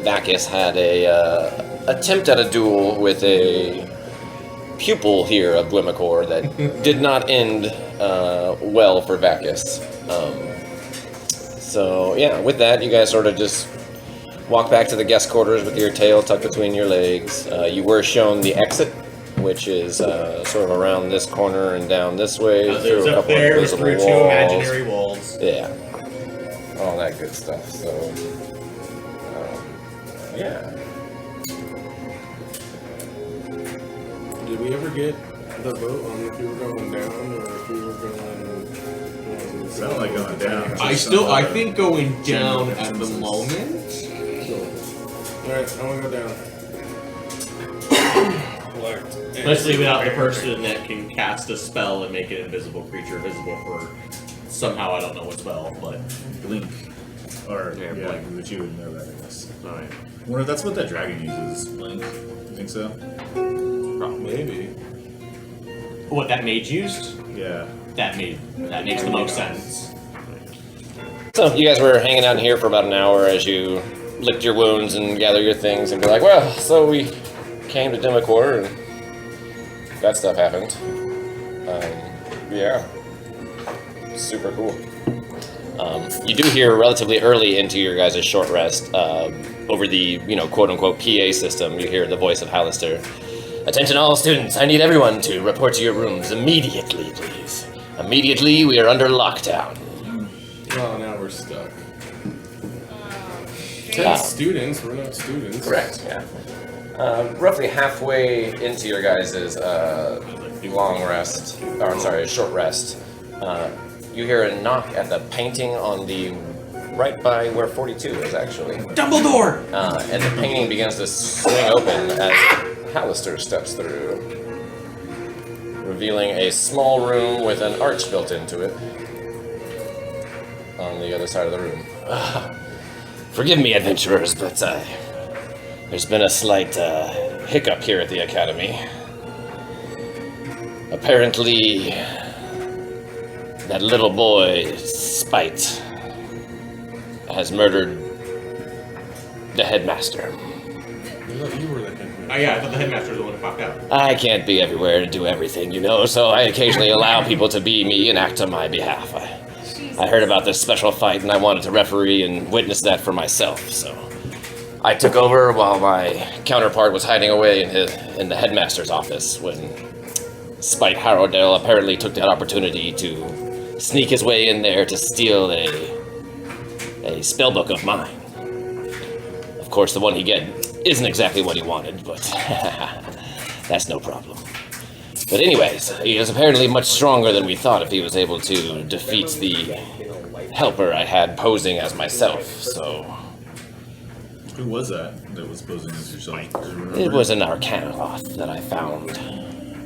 Vakis had a attempt at a duel with a pupil here of Dwimacor that did not end well for Vakis. So yeah, with that, you guys sort of just walk back to the guest quarters with your tail tucked between your legs. You were shown the exit, which is sort of around this corner and down this way through a couple of invisible through walls. two imaginary walls. Yeah, all that good stuff. So yeah. Did we ever get the vote on if we were going down or if we were going? Sound like going down. I think going down at the moment. Alright, I want to go down. Let's leave it out the person that can cast a spell and make an invisible creature visible for somehow, I don't know what spell, but Blink. Or, Yeah, yeah, blink. but you would know that, I guess. alright. I wonder if that's what that dragon uses. Blink. You think so? Maybe. What that mage used? Yeah. That makes the most sense. So you guys were hanging out in here for about an hour as you licked your wounds and gather your things and be like, well, so we came to Dimacor and that stuff happened. Yeah. Super cool. You do hear relatively early into your guys' short rest, over the, quote-unquote PA system, you hear the voice of Hallister. Attention all students, I need everyone to report to your rooms immediately, please. Immediately, we are under lockdown. Oh, now we're stuck. 10 students, we're not students. Correct, yeah. Roughly halfway into your guys' long rest, or I'm sorry, short rest, you hear a knock at the painting on the right by where 42 is actually. Dumbledore! And the painting begins to swing open as Hallister steps through, revealing a small room with an arch built into it on the other side of the room. Forgive me, adventurers, but there's been a slight hiccup here at the Academy. Apparently, that little boy, Spite, has murdered the headmaster. You were the headmaster. Oh yeah, I thought the headmaster was the one who popped out. I can't be everywhere and do everything, so I occasionally allow people to be me and act on my behalf. I heard about this special fight and I wanted to referee and witness that for myself, so I took over while my counterpart was hiding away in the headmaster's office when Spite Harrowdale apparently took that opportunity to sneak his way in there to steal a spellbook of mine. Of course, the one he get isn't exactly what he wanted, but that's no problem. But anyways, he is apparently much stronger than we thought if he was able to defeat the helper I had posing as myself, so... Who was that was posing as yourself? It was an Arcanoloth that I found.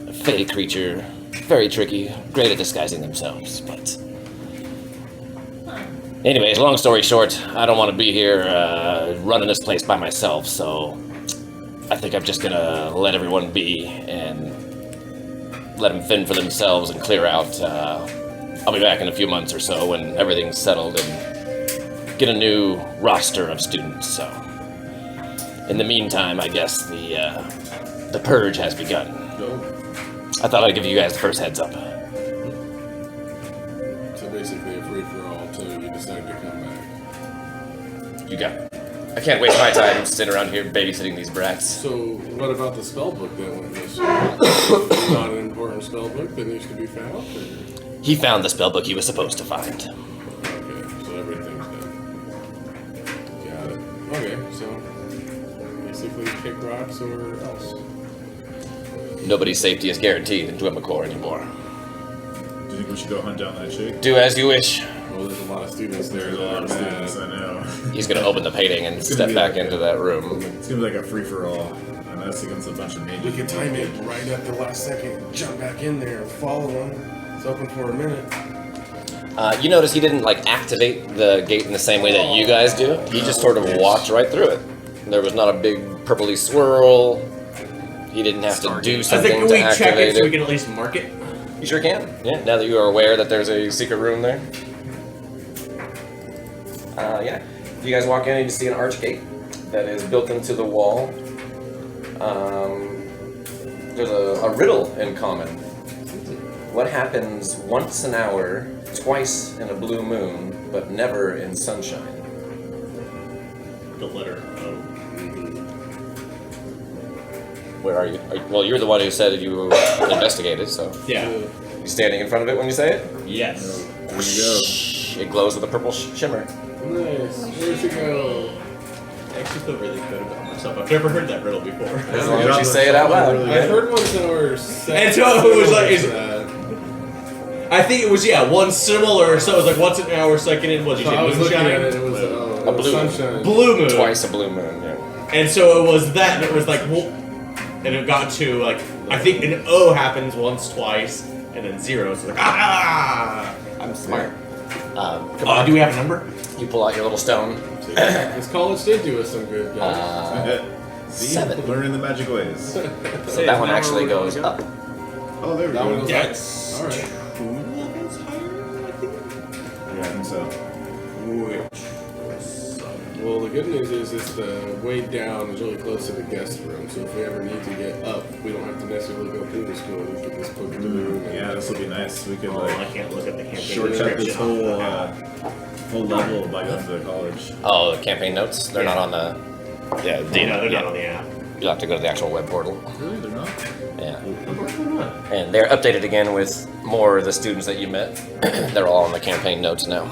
A fey creature, very tricky, great at disguising themselves, but... Anyways, long story short, I don't want to be here running this place by myself, so I think I'm just gonna let everyone be and let them fend for themselves and clear out. I'll be back in a few months or so when everything's settled and get a new roster of students, so... In the meantime, I guess the purge has begun. I thought I'd give you guys the first heads up. So basically a free-for-all until you decide to come back. You got it. I can't waste my time sitting around here babysitting these brats. So what about the spellbook that went missing? Not an important spellbook that needs to be found? Or? He found the spellbook he was supposed to find. Okay, so everything's done. Got it. Okay, so basically kick rocks or else. Nobody's safety is guaranteed in Dwimacor anymore. Do you think we should go hunt down that chick? Do as you wish. Well, there's a lot of students there. There's a lot of students, I know. He's gonna open the painting and It's gonna step be back like into that room. It's gonna be like a free-for-all, and that's against a bunch of mages. We could time it right at the last second, jump back in there and follow him. It's open for a minute. You notice he didn't activate the gate in the same way that you guys do. He just sort of walked right through it. There was not a big purpley swirl. He didn't have to do I something think to we check activate it so we it. can at least mark it. You sure can. Yeah, now that you are aware that there's a secret room there. Yeah. You guys walk in and you see an arch gate. that is built into the wall. There's a riddle in common. What happens once an hour, twice in a blue moon, but never in sunshine? The letter O. Where are you? Well, you're the one who said you investigated, so. Yeah. You standing in front of it when you say it? Yes. There you go. It glows with a purple shimmer. Nice. Where's it go? I actually feel really good about myself. I've never heard that riddle before. As long as you say it out loud. I heard once an hour. And so it was like, I think it was one similar. So it was like once an hour, second in. What did you I say? was looking Moonshine? at it. It was A blue sunshine. Blue moon. Twice a blue moon, yeah. And so it was that, and it was like, well, and it got to like, I think an O happens once, twice, and then 0. So it's like, I'm smart. Come on. Do we have a number? You pull out your little stone. This college did do us some good, guys. See? 7. Learning the magic ways. So that one actually goes up. Oh, there we That one go. goes Yes. up. All right. 2 levels higher, I think. Yeah, I think so. Well, the good news is the way down is really close to the guest room, so if we ever need to get up, we don't have to necessarily go through the school. We can just put the room. Yeah, this will be nice. We could Oh, I like can't look at the campaign shortcut this description. whole level by going to the college. Oh, the campaign notes? They're not on the... Yeah, No, they're not on the app. You'll have to go to the actual web portal. Really, they're not. Yeah. And they're updated again with more of the students that you met. They're all on the campaign notes now.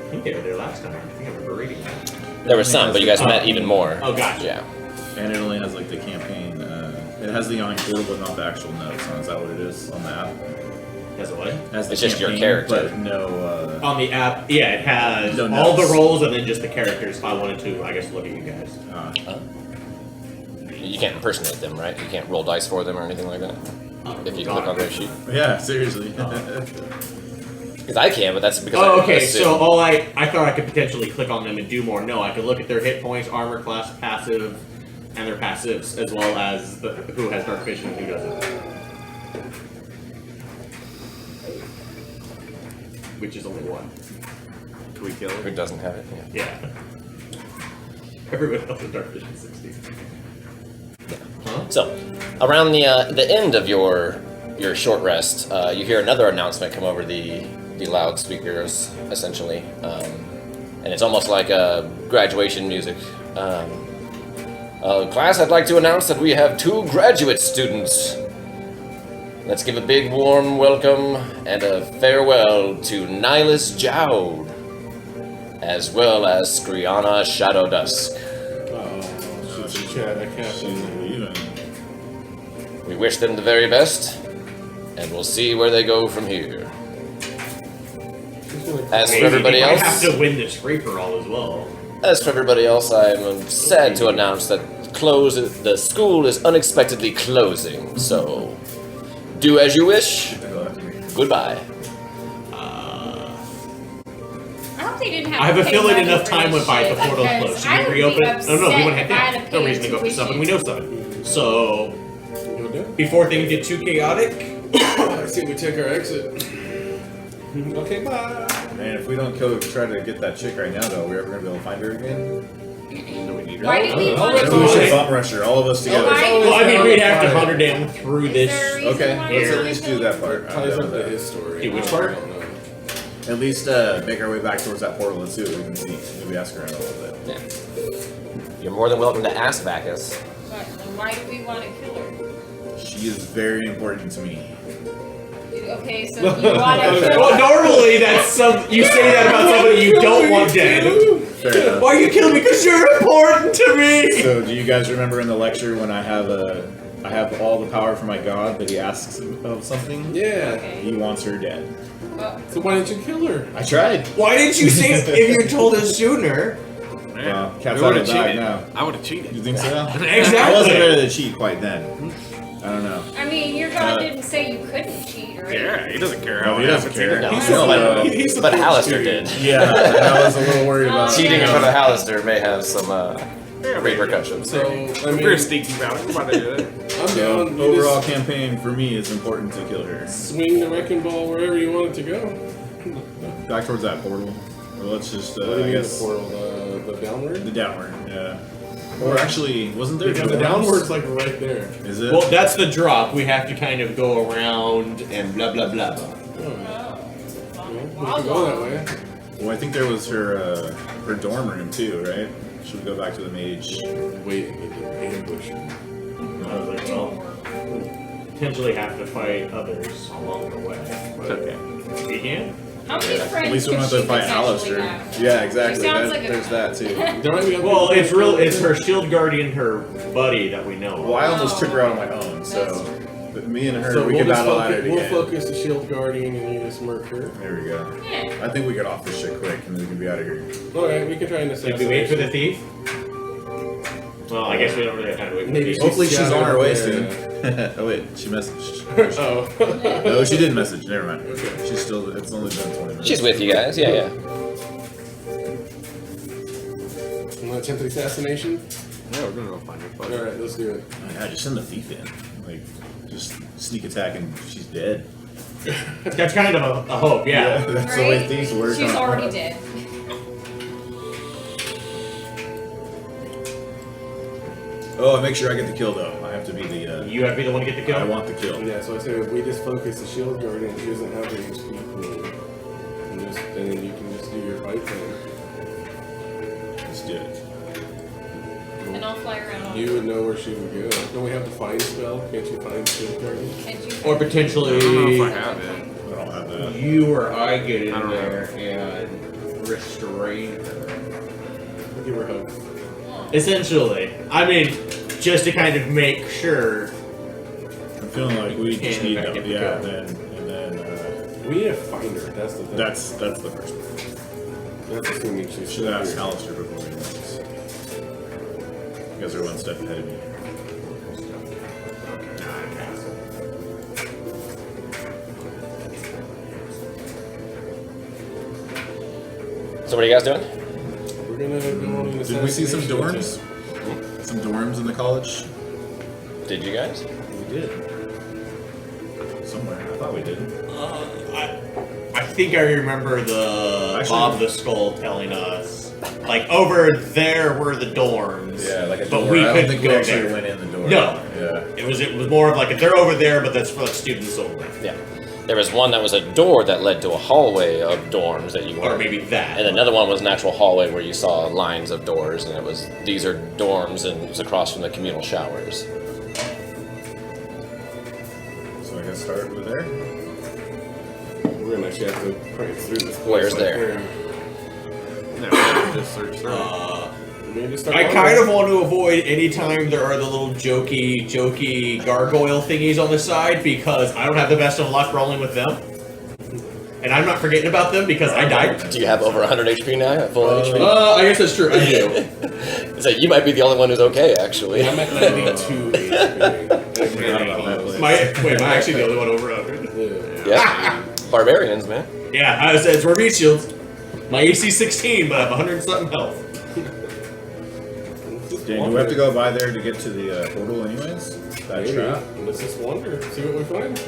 I think they were there last time. I think I remember reading that. There were some, but you guys met even more. Oh, gotcha. Yeah. And it only has like the campaign. It has the online portal, but not the actual notes. Is that what it is on the app? Has it what? It has the It's just your campaign, character. but no. On the app, yeah, it has No all the notes. roles and then just the characters. If I wanted to, I guess, look at you guys. You can't impersonate them, right? You can't roll dice for them or anything like that. If you click on their sheet. Yeah, seriously. Because I can, but that's because Oh, I okay. assume. So I thought I could potentially click on them and do more. No, I could look at their hit points, armor class, passive, and their passives, as well as who has dark vision and who doesn't. Which is only one. Can we kill Who it? doesn't have it? Yeah. Yeah. Everyone else has dark vision 60. Huh? So, around the end of your short rest, you hear another announcement come over the loudspeakers, essentially, and it's almost like graduation music. Class, I'd like to announce that we have 2 graduate students. Let's give a big warm welcome and a farewell to Nihilus Jowd, as well as Skriana Shadow Dusk. Chat, I can't. She's leaving. We wish them the very best, and we'll see where they go from here. As for everybody I else, have to win this free for all as well. I am sad to announce that the school is unexpectedly closing. So, do as you wish. Goodbye. I hope they didn't have I have to a pay feeling money enough for time this went by shit, if the portal because closed. Should I we would be reopen it? No, we upset wouldn't if I had have to no pay reason to go for tuition. something. We know something. So, You'll do? before things get too chaotic, I think we take our exit. Okay, bye. Man, if we don't try to get that chick right now, though, are we ever gonna be able to find her again? Why did we Oh, want that's to We all go? should bump rush her, all of us together. Why? well, I mean, we'd have to hunt her down through Is this. there a reason Okay, why let's we at least do that part. I'm Ties down up with to that. his story. Dude, which I part? don't know. At least make our way back towards that portal and see what we can see. Maybe ask around a little bit. Yeah. You're more than welcome to ask Vakis. Why do we want to kill her? She is very important to me. Okay, so you want to kill Well, her? normally that's you say that about somebody you don't want dead. Fair enough. Why are you killing me? Because you're important to me. So, do you guys remember in the lecture when I have all the power for my god, but he asks of something? Yeah. Okay. He wants her dead. Well, So why didn't you kill her? I tried. Why didn't you say if you told us sooner? Well, cat's We out of would've the bag cheated. now. I would have cheated. You think so? Exactly. I wasn't ready to cheat quite then. I don't know. I mean, your god didn't say you couldn't cheat, right? Yeah, he doesn't care No, how he it doesn't happens. care. No, He's no, the- but, he's the but first Hallister dude. did. Yeah, and I was a little worried about Oh, Cheating yeah. in front of Hallister may have some repercussions. So, I We're mean, sneaky about it. Come on, do it. I'm So, down. You overall just campaign for me is important to kill her. swing the wrecking ball wherever you want it to go. Back towards that portal. Or let's just, What do you I mean guess. the portal? downward? The downward, yeah. Or actually, wasn't there Because the dorms? downward's like right there. Is it? Well, that's the drop. We have to kind of go around and blah blah blah. Oh. Oh. We can go that way. Well, I think there was her dorm room too, right? Should we go back to the mage? Wait, ambush. I was like, well, potentially have to fight others along the way. But Okay. we can. How many friends At least we could don't have to she fight potentially Alistair. have? Yeah, exactly. She sounds like a- There's that too. There might be other Well, people. it's her shield guardian, her buddy that we know. Well, I almost took her out on my own, so but me and her, So we we'll can just battle at it we'll again. focus the shield guardian and you just murk her. There we go. Yeah. I think we get off this shit quick and we can be out of here. Alright, we can try and Did assassinate. we wait for the thief? Well, I guess we don't really have time to wait for the Maybe thief. Hopefully she's on her way Yeah. soon. Oh wait, she messaged. Oh. No, she didn't message. Never mind. Okay. She's still. It's only been 20 minutes. She's with you guys. Yeah, yeah. You want to attempt the assassination? Yeah, we're gonna go find her. Fuck. Alright, let's do it. Oh, yeah, just send the thief in. Like, just sneak attack and she's dead. That's kind of a hope, yeah. That's the way Right? thieves work. She's on- already dead. Oh, make sure I get the kill though. I have to be the. You have to be the one to get the kill. I want the kill. Yeah, so I said if we just focus the shield guardian, she doesn't have any speed pool. And then you can just do your fight thing. Let's do it. And I'll fly around on You would know where she would go. Don't we have the find spell? Can't you find shield guardian? Can't you? Or I don't know potentially if I have it. I don't have that. you or I get in I don't know. there and restrain her. We'll give her a hug. Essentially. I mean, just to kind of make sure. I'm feeling like we just And need back to. in the Yeah, kill. and then. We need to find her. That's the thing. That's the first one. That's assuming she's Should still ask here. Alistair before we next. You guys are one step ahead of me. So what are you guys doing? We're gonna go on an Did we see some assassination dorms? Some dorms in the college? Did you guys? We did. Somewhere. I thought we did. I think I remember the Actually- Bob the Skull telling us, like, over there were the dorms. Yeah, like a But door. we I don't couldn't think we go actually there. went in the door. No. Yeah. It was more of like, if they're over there, but that's for like students only. Yeah. There was one that was a door that led to a hallway of dorms that you Or were. maybe that. And another one was an actual hallway where you saw lines of doors, and it was these are dorms, and it was across from the communal showers. So I guess start over there. We're gonna actually have to prance through this place. Where's like there? Yeah, we'll just search through. Maybe just start I wandering. kind of want to avoid any time there are the little jokey gargoyle thingies on the side because I don't have the best of luck rolling with them. And I'm not forgetting about them because I died. Do you have over 100 HP now? At full HP? I guess that's true. I do. So you might be the only one who's okay, actually. I'm at 92 HP. Forgot about that place. Wait, am I actually the only one over 100? Yeah. Yeah. Barbarians, man. Yeah, I said it's Repeat Shields. My AC 16, but I have 100 something health. Dan, do we have to go by there to get to the portal anyways? That Maybe. trap? Let's just wander, see what we find.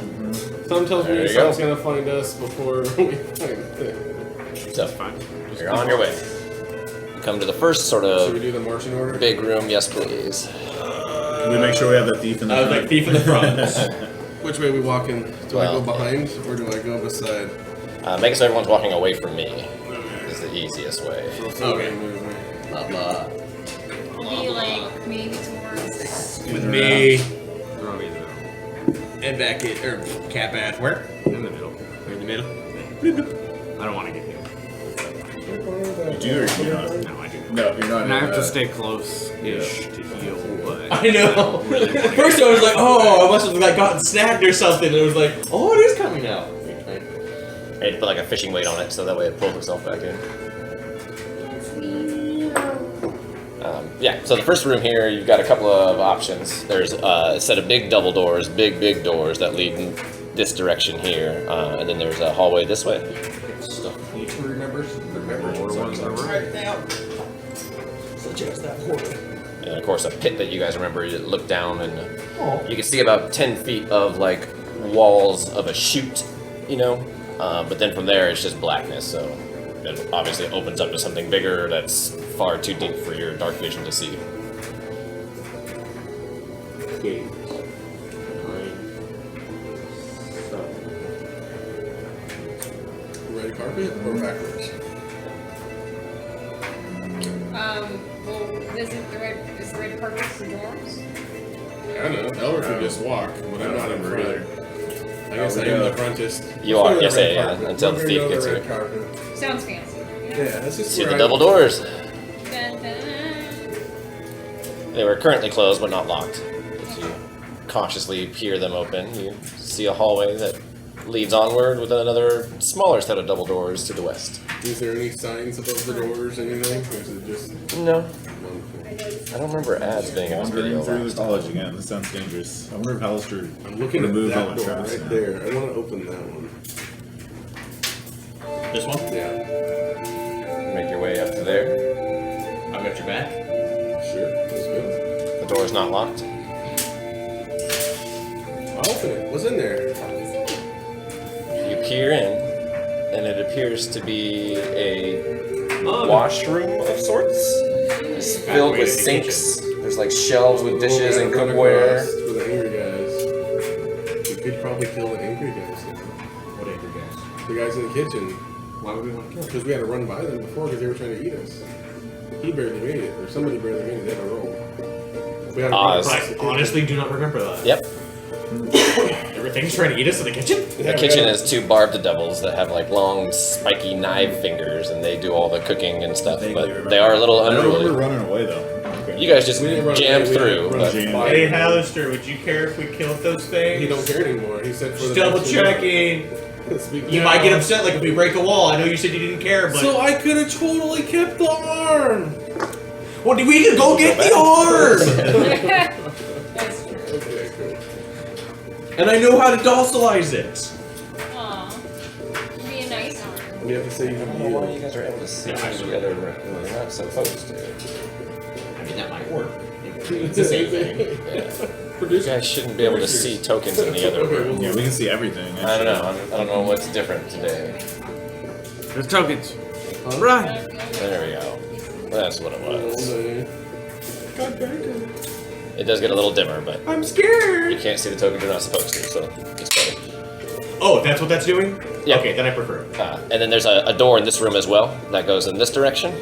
Some tells There me you someone's go. gonna find us before we find it. So, you're on your way. You come to the first sort Should we of do the marching order? big room. Yes, please. We make sure we have the thief in the I was front. like thief in the front. Which way we walking? Do I Well, go behind or do I go beside? Make it so everyone's walking away from me. Is the easiest way. Okay. Move me. Be like maybe towards. With me They're on either and Vakis, or Cathbad. Where? in the middle. In the middle. I don't want to get hit. You do or you not? No, I do. No, you're not. And I in have to that. stay close-ish to heal, but I know. At first I was like, oh, I must have like gotten snagged or something. And it was like, oh, it is coming out. I need to put like a fishing weight on it so that way it pulls itself back in. Yeah, so the first room here, you've got a couple of options. There's a set of big double doors, big doors that lead in this direction here, and then there's a hallway this way. Stuff you need to remember. more ones are right. Write it down. Such as that portal. And of course a pit that you guys remember, you look down and Oh. you can see about 10 feet of like walls of a chute, you know, but then from there it's just blackness, so it obviously opens up to something bigger that's far too deep for your dark vision to see. Okay. Red carpet or backwards? Well, is the red carpet the dorms? I don't know. Elric could just walk, but I'm not in front. I guess I am the frontist. You are, yes, yeah, until the thief gets here. Sounds fancy. Yeah, this is See where the I- double doors. Dun, dun. They were currently closed but not locked. As you cautiously peer them open, you see a hallway that leads onward with another smaller set of double doors to the west. Is there any signs above the doors, anything? Or is it just No, one thing? I don't remember ads being in this video Wandering through last the college again. This sounds dangerous. I wonder if Alistair I'm looking at removed all that the door traps right now. there. I want to open that one. This one? Yeah. Make your way up to there. I've got your back. Sure. That's good. The door is not locked. I'll open it. What's in there? You peer in, and it appears to be a washroom of sorts. It's filled with sinks. There's like shelves with dishes and cookware. For the angry guys. We could probably kill the angry guys. What angry guys? The guys in the kitchen. Why would we want to kill him? Because we had to run by them before because they were trying to eat us. He barely made it, or somebody barely made it. They had a roll. We had to run Oz. across the I kitchen. honestly do not remember that. Yep. Everything's trying to eat us in the kitchen? The kitchen is two barbed devils that have like long, spiky knife fingers, and they do all the cooking and stuff. But they are a little I don't remember unruly. running away though. Okay. You guys just We didn't run jammed away, we through. run But Jammed. by Hey, them. Hallister, would you care if we killed those things? He don't care anymore. He said for Just the double next checking. Speak You now. might get upset like if we break a wall. I know you said you didn't care, but So I could have totally kept the arm. well, we can go get the arm. That's true. Okay, cool. And I know how to docilize it. Aw. Be a nice arm. You have to say you have Well, one of you you. guys are able to see Yeah, I each other when you're not supposed to. I mean, that might work. It's the same thing. Yeah. You Producer. guys shouldn't be able to see tokens in the other Okay, room. Yeah, we can see everything. I don't know. I don't know what's different today. There's tokens. Alright. There we go. That's what it was. God dang it. It does get a little dimmer, but I'm scared. you can't see the tokens you're not supposed to, so it's better. Oh, that's what that's doing? Yeah. Okay, then I prefer it. And then there's a door in this room as well that goes in this direction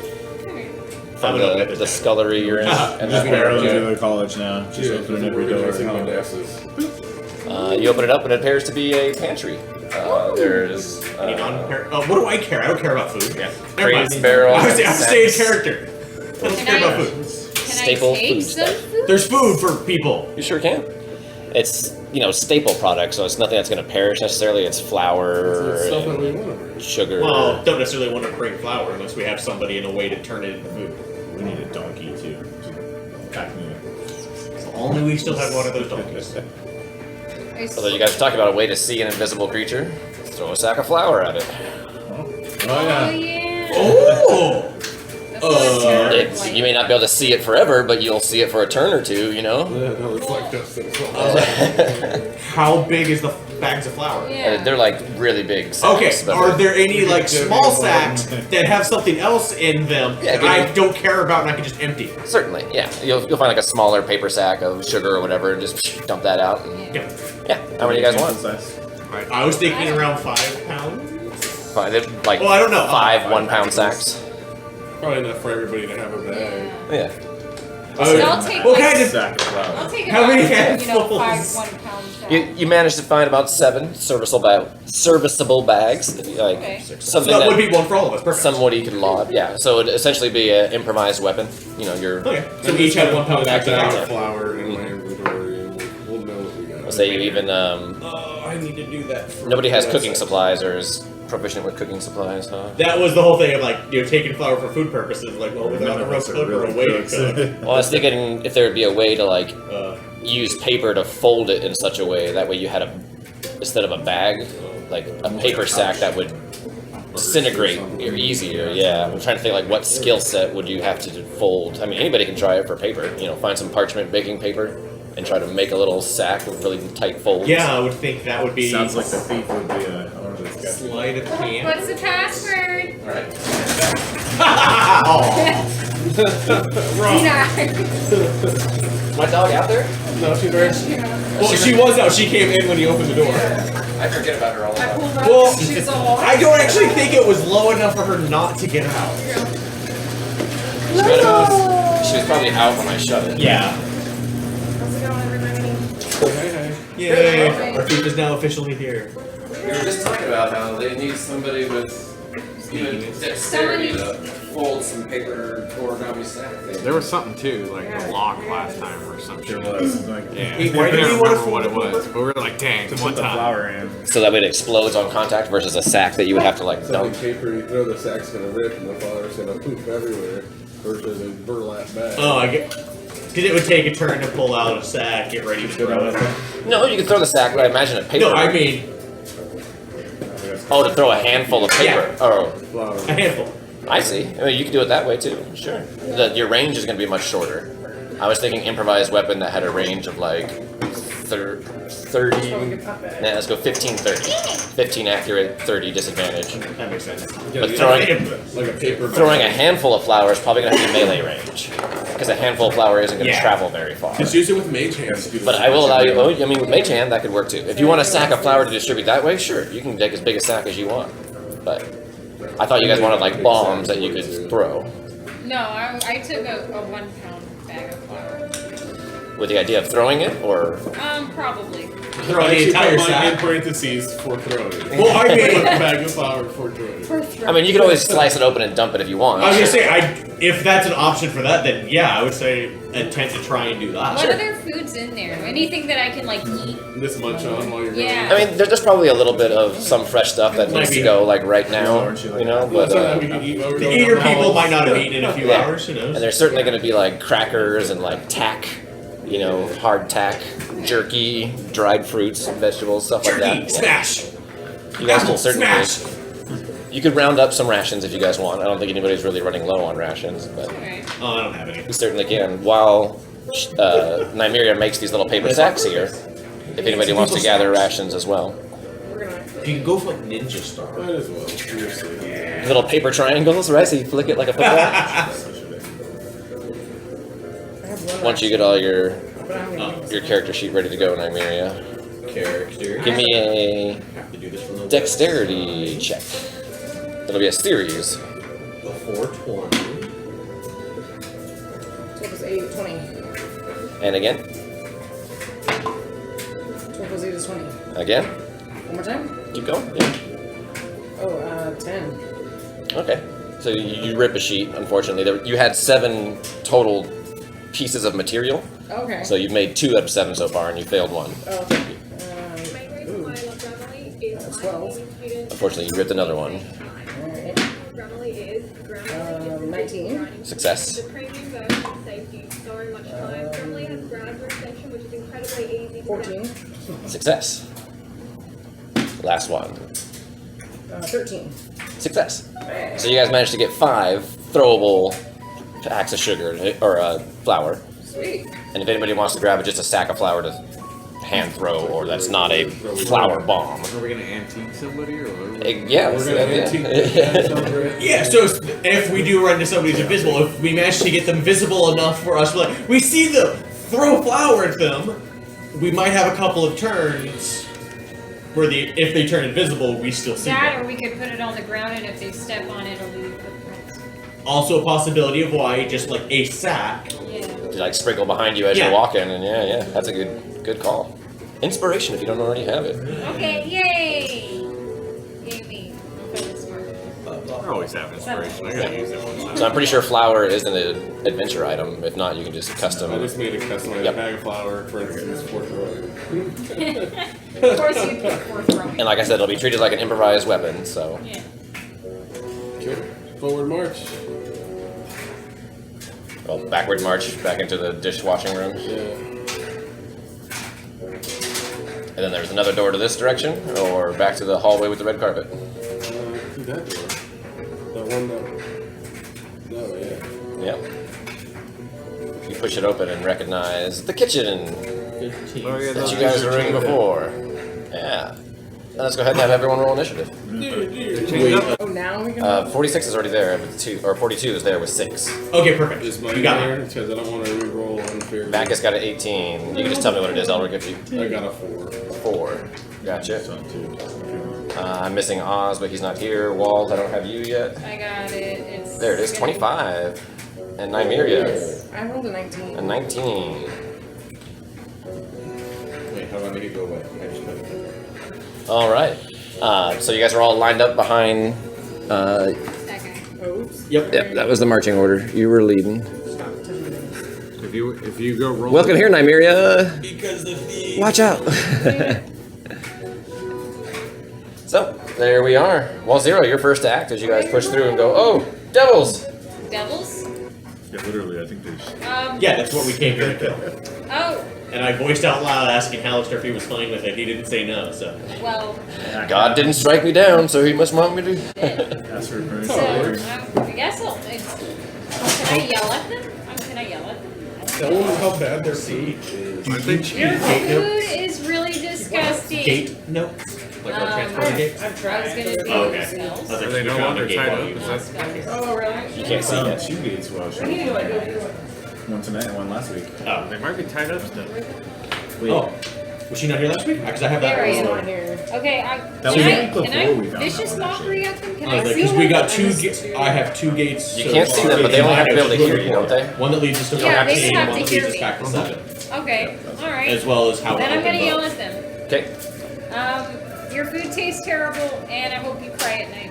from I'm gonna open the it. scullery you're in. And Just that barely way, to the college now. Just opening every door. you open it up and it appears to be a pantry. There's Any non-par- what do I care? I don't care about food. yeah, Never mind. crates, barrels, I'm staying sacks. character. I don't Can care I- about food. Can Staple I take food some stuff. food? There's food for people. You sure can. It's staple product, so it's nothing that's going to perish necessarily. It's flour Stuff that and we want to bring. sugar. Well, don't necessarily want to bring flour unless we have somebody in a way to turn it into food. We need a donkey too. Pack me up. Only we still have one of those donkeys. Although you guys are talking about a way to see an invisible creature, throw a sack of flour at it. Oh Oh yeah. yeah. Oh! That's what a nerd It's, you may not be able to see it forever, but you'll see it for a turn or two, Yeah, no, reflect us. How big is the bags of flour? Yeah. They're like really big sacks. Okay, but are there any like Yeah, small yeah, sacks that have something else in them Yeah, that I give don't care about and I can just empty? Certainly, yeah. You'll find like a smaller paper sack of sugar or whatever, and just dump that out. And, Yeah. yeah. How many do you guys want? I was thinking around 5 pounds. Fine, they're like Well, I don't know. 5 1-pound sacks. Probably enough for everybody to have a bag. Yeah. So I'll take What like, kind of Sack of flour. I'll take How many about, handfuls? 5 1-pound sacks. You managed to find about 7 serviceable bags. Like Okay. something that would that be one for all of us. Perfect. somebody could lob. Yeah. So it'd essentially be an improvised weapon. Your Okay. So we each have 1 pound bags of of flour. flour in my inventory, and we'll know what we got. I'll say you even Oh, I need to do that. For nobody has that cooking section. supplies or is proficient with cooking supplies, huh? That was the whole thing of like taking flour for food purposes. Like, well, without None a of rough us are cook or a really way to cooks. cook. Well, I was thinking if there would be a way to like Uh, use paper to fold it in such a way that way you had instead of a bag, like a paper sack that would disintegrate easier. Yeah, I'm trying to think like what skill set would you have to fold. I mean, anybody can try it for paper. Find some parchment baking paper and try to make a little sack with really tight folds. yeah, I would think that would be Sounds like the thief would be one of those guys. sleight of hand. What's the password? Alright. My dog out there? No, she's right. Well, she was out. She came in when you opened the door. I forget about her all the I time. pulled up. Well, She's all. I don't actually think it was low enough for her not to get out. She was probably out when I shut it. Yeah. How's it going, everybody? Hey. Yay! Our thief is now officially here. We were just talking about how they need somebody with even dexterity to fold some paper origami sack thing. There was something too, like the lock last time or some shit. There was like Yeah. Hey, I why can't do you want to remember what it was, but we were like, dang, to one put the time. flour in. So that way it explodes on contact versus a sack that you would have to like Something dump. paper, you throw the sack's gonna rip and the flour's gonna poof everywhere. Versus a burlap bag. Oh, I get. Because it would take a turn to pull out a sack, get ready to throw it. No, you can throw the sack, but I imagine a paper. No, I mean Oh, to throw a handful of paper. Yeah. Oh, Flour. a handful. I see. I mean, you can do it that way too. Sure. Your range is going to be much shorter. I was thinking improvised weapon that had a range of like 30. Nah, let's go 15, 30. 15 accurate, 30 disadvantage. That makes sense. But throwing Like a paper bag. throwing a handful of flour is probably going to have to be melee range, because a handful of flour isn't going to Yeah. travel very far. Just use it with mage hands. But I will allow you. Oh, I mean, with mage hand that could work too. If you want a sack of flour to distribute that way, sure, you can take as big a sack as you want. But I thought you guys wanted like bombs that you could throw, No, I took a 1 pound bag of flour. with the idea of throwing it, or Probably. Throw the Actually, entire put mine in sack. parentheses for throwing. Well, I mean, Put a bag of flour for throwing. I mean, you could always slice it open and dump it if you want. I was gonna say, if that's an option for that, then yeah, I would say attempt to try and do that. What other food's in there? Anything that I can like eat? This munch on while you're Yeah. I mean, there's probably a little bit of some fresh stuff that needs to go like right now, you know. But Something we can eat while we're The going eater down the people halls. might not have eaten in a few Yeah. hours. Who knows? and there's certainly going to be like crackers and like tack, you know, hard tack, jerky, dried fruits, vegetables, stuff like Turkey that. smash. You guys Apple can certainly. smash. You could round up some rations if you guys want. I don't think anybody's really running low on rations, but Alright. Oh, I don't have any. you certainly can. While Nymeria makes these little paper sacks here, if anybody wants to gather rations as well. You can go for like ninja star. Might as well. Seriously. Little paper triangles, right? So you flick it like a football. Once you get all your character sheet ready to go, Nymeria, Character. give me a Have to do this from the dexterity check. It'll be a series. 420. 12 plus 8 is 20. And again, 12 plus 8 is 20. again. One more time? Keep going. Yeah. Oh, 10. Okay. So you rip a sheet. Unfortunately, you had 7 total pieces of material. Okay. So you've made 2 out of 7 so far, and you failed 1. Oh, okay. Ooh. That's 12. Unfortunately, you ripped another one. Alright. 19. Success. So much time. Grammarly has grab retention, which is incredibly easy. 14. Success. Last one. 13. Success. So you guys managed to get 5 throwable packs of sugar or flour. Sweet. And if anybody wants to grab just a sack of flour to hand throw, or that's not a flour bomb. Are we gonna antique somebody or what? Yeah. We're gonna yeah. antique that. Sounds great. Yeah, so if we do run into somebody who's invisible, if we manage to get them visible enough for us, we're like, we see them, throw flour at them, we might have a couple of turns where if they turn invisible, we still see That, them. or we could put it on the ground, and if they step on it, it'll leave footprints. Also a possibility of why just like a sack. Yeah. To like sprinkle behind you as Yeah. you're walking, and yeah, that's a good call. Inspiration if you don't already have it. Okay, yay! Yay me. I'm feeling smart. I always have inspiration. I gotta use it once. So I'm pretty sure flour isn't an adventure item. If not, you can just custom. I just made a customized Yep. bag of flour, for instance, for throwing. Of course you pick for throwing. And like I said, it'll be treated like an improvised weapon. So Yeah. Okay. Forward march. well, backward march back into the dishwashing room, Yeah. and then there's another door to this direction, or back to the hallway with the red carpet. Do that door. That one that. No, yeah. Yep. You push it open and recognize the kitchen 15. Oh, yeah, that those you guys are were in cheap. before. Yeah. Let's go ahead and have everyone roll initiative. Oh, now we can. 46 is already there with 2, or 42 is there with 6. Okay, perfect. Is mine You got there? it. Because I don't want to re-roll unfair. Vakis got an 18. You can just tell me what it is, Elric, if you... I got a 4. 4. Gotcha. Son, too. I'm missing Oz, but he's not here. Walt, I don't have you yet. I got it. It's There it is, 25. And Nymeria, I rolled a 19. a 19. Wait, how do I make it go away? I just put it there. All right. So you guys are all lined up behind. that guy. Oops. Yep. Yep, that was the marching order. You were leading. If you go roll. Welcome here, Nymeria. Because the thieves. Watch out. So there we are. Wolzira, you're first to act as you guys push through and go. Oh, devils! Devils? Yeah, literally, I think they Yeah, that's what we came here to kill. Oh, And I voiced out loud asking Hallister if he was fine with it. He didn't say no, so. well, God didn't strike me down, so he must want me to. ask for permission. so, I guess can I yell at them? Can I yell at them? Tell them how bad their food is. Aren't they cheap? Your Gate food notes? is really disgusting. Gate notes? Like our transporting gates? I've I tried. was gonna do Oh, okay. spells. I was like, Are they you no found longer a gate tied while up? you Is lost. that- Oh, really? You can't see Found it. 2 gates while I was What do you do? I go do it. One tonight and one last week. Oh. They might be tied up still. Wait, Oh. Was she not here last week? Because I have that. There I It's am. not here. Okay, That was can before I we found vicious that one, mockery at them? Can I Because see we them? got 2 gates. I have 2 gates. You so can't see far. them, but they only have to be able to hear you, don't they? One that leads us to Yeah, Vax they and have one to that hear leads us me. back to 7. Okay, alright. As well as how Then I'm gonna yell both. at them. Okay. Your food tastes terrible, and I hope you cry at night.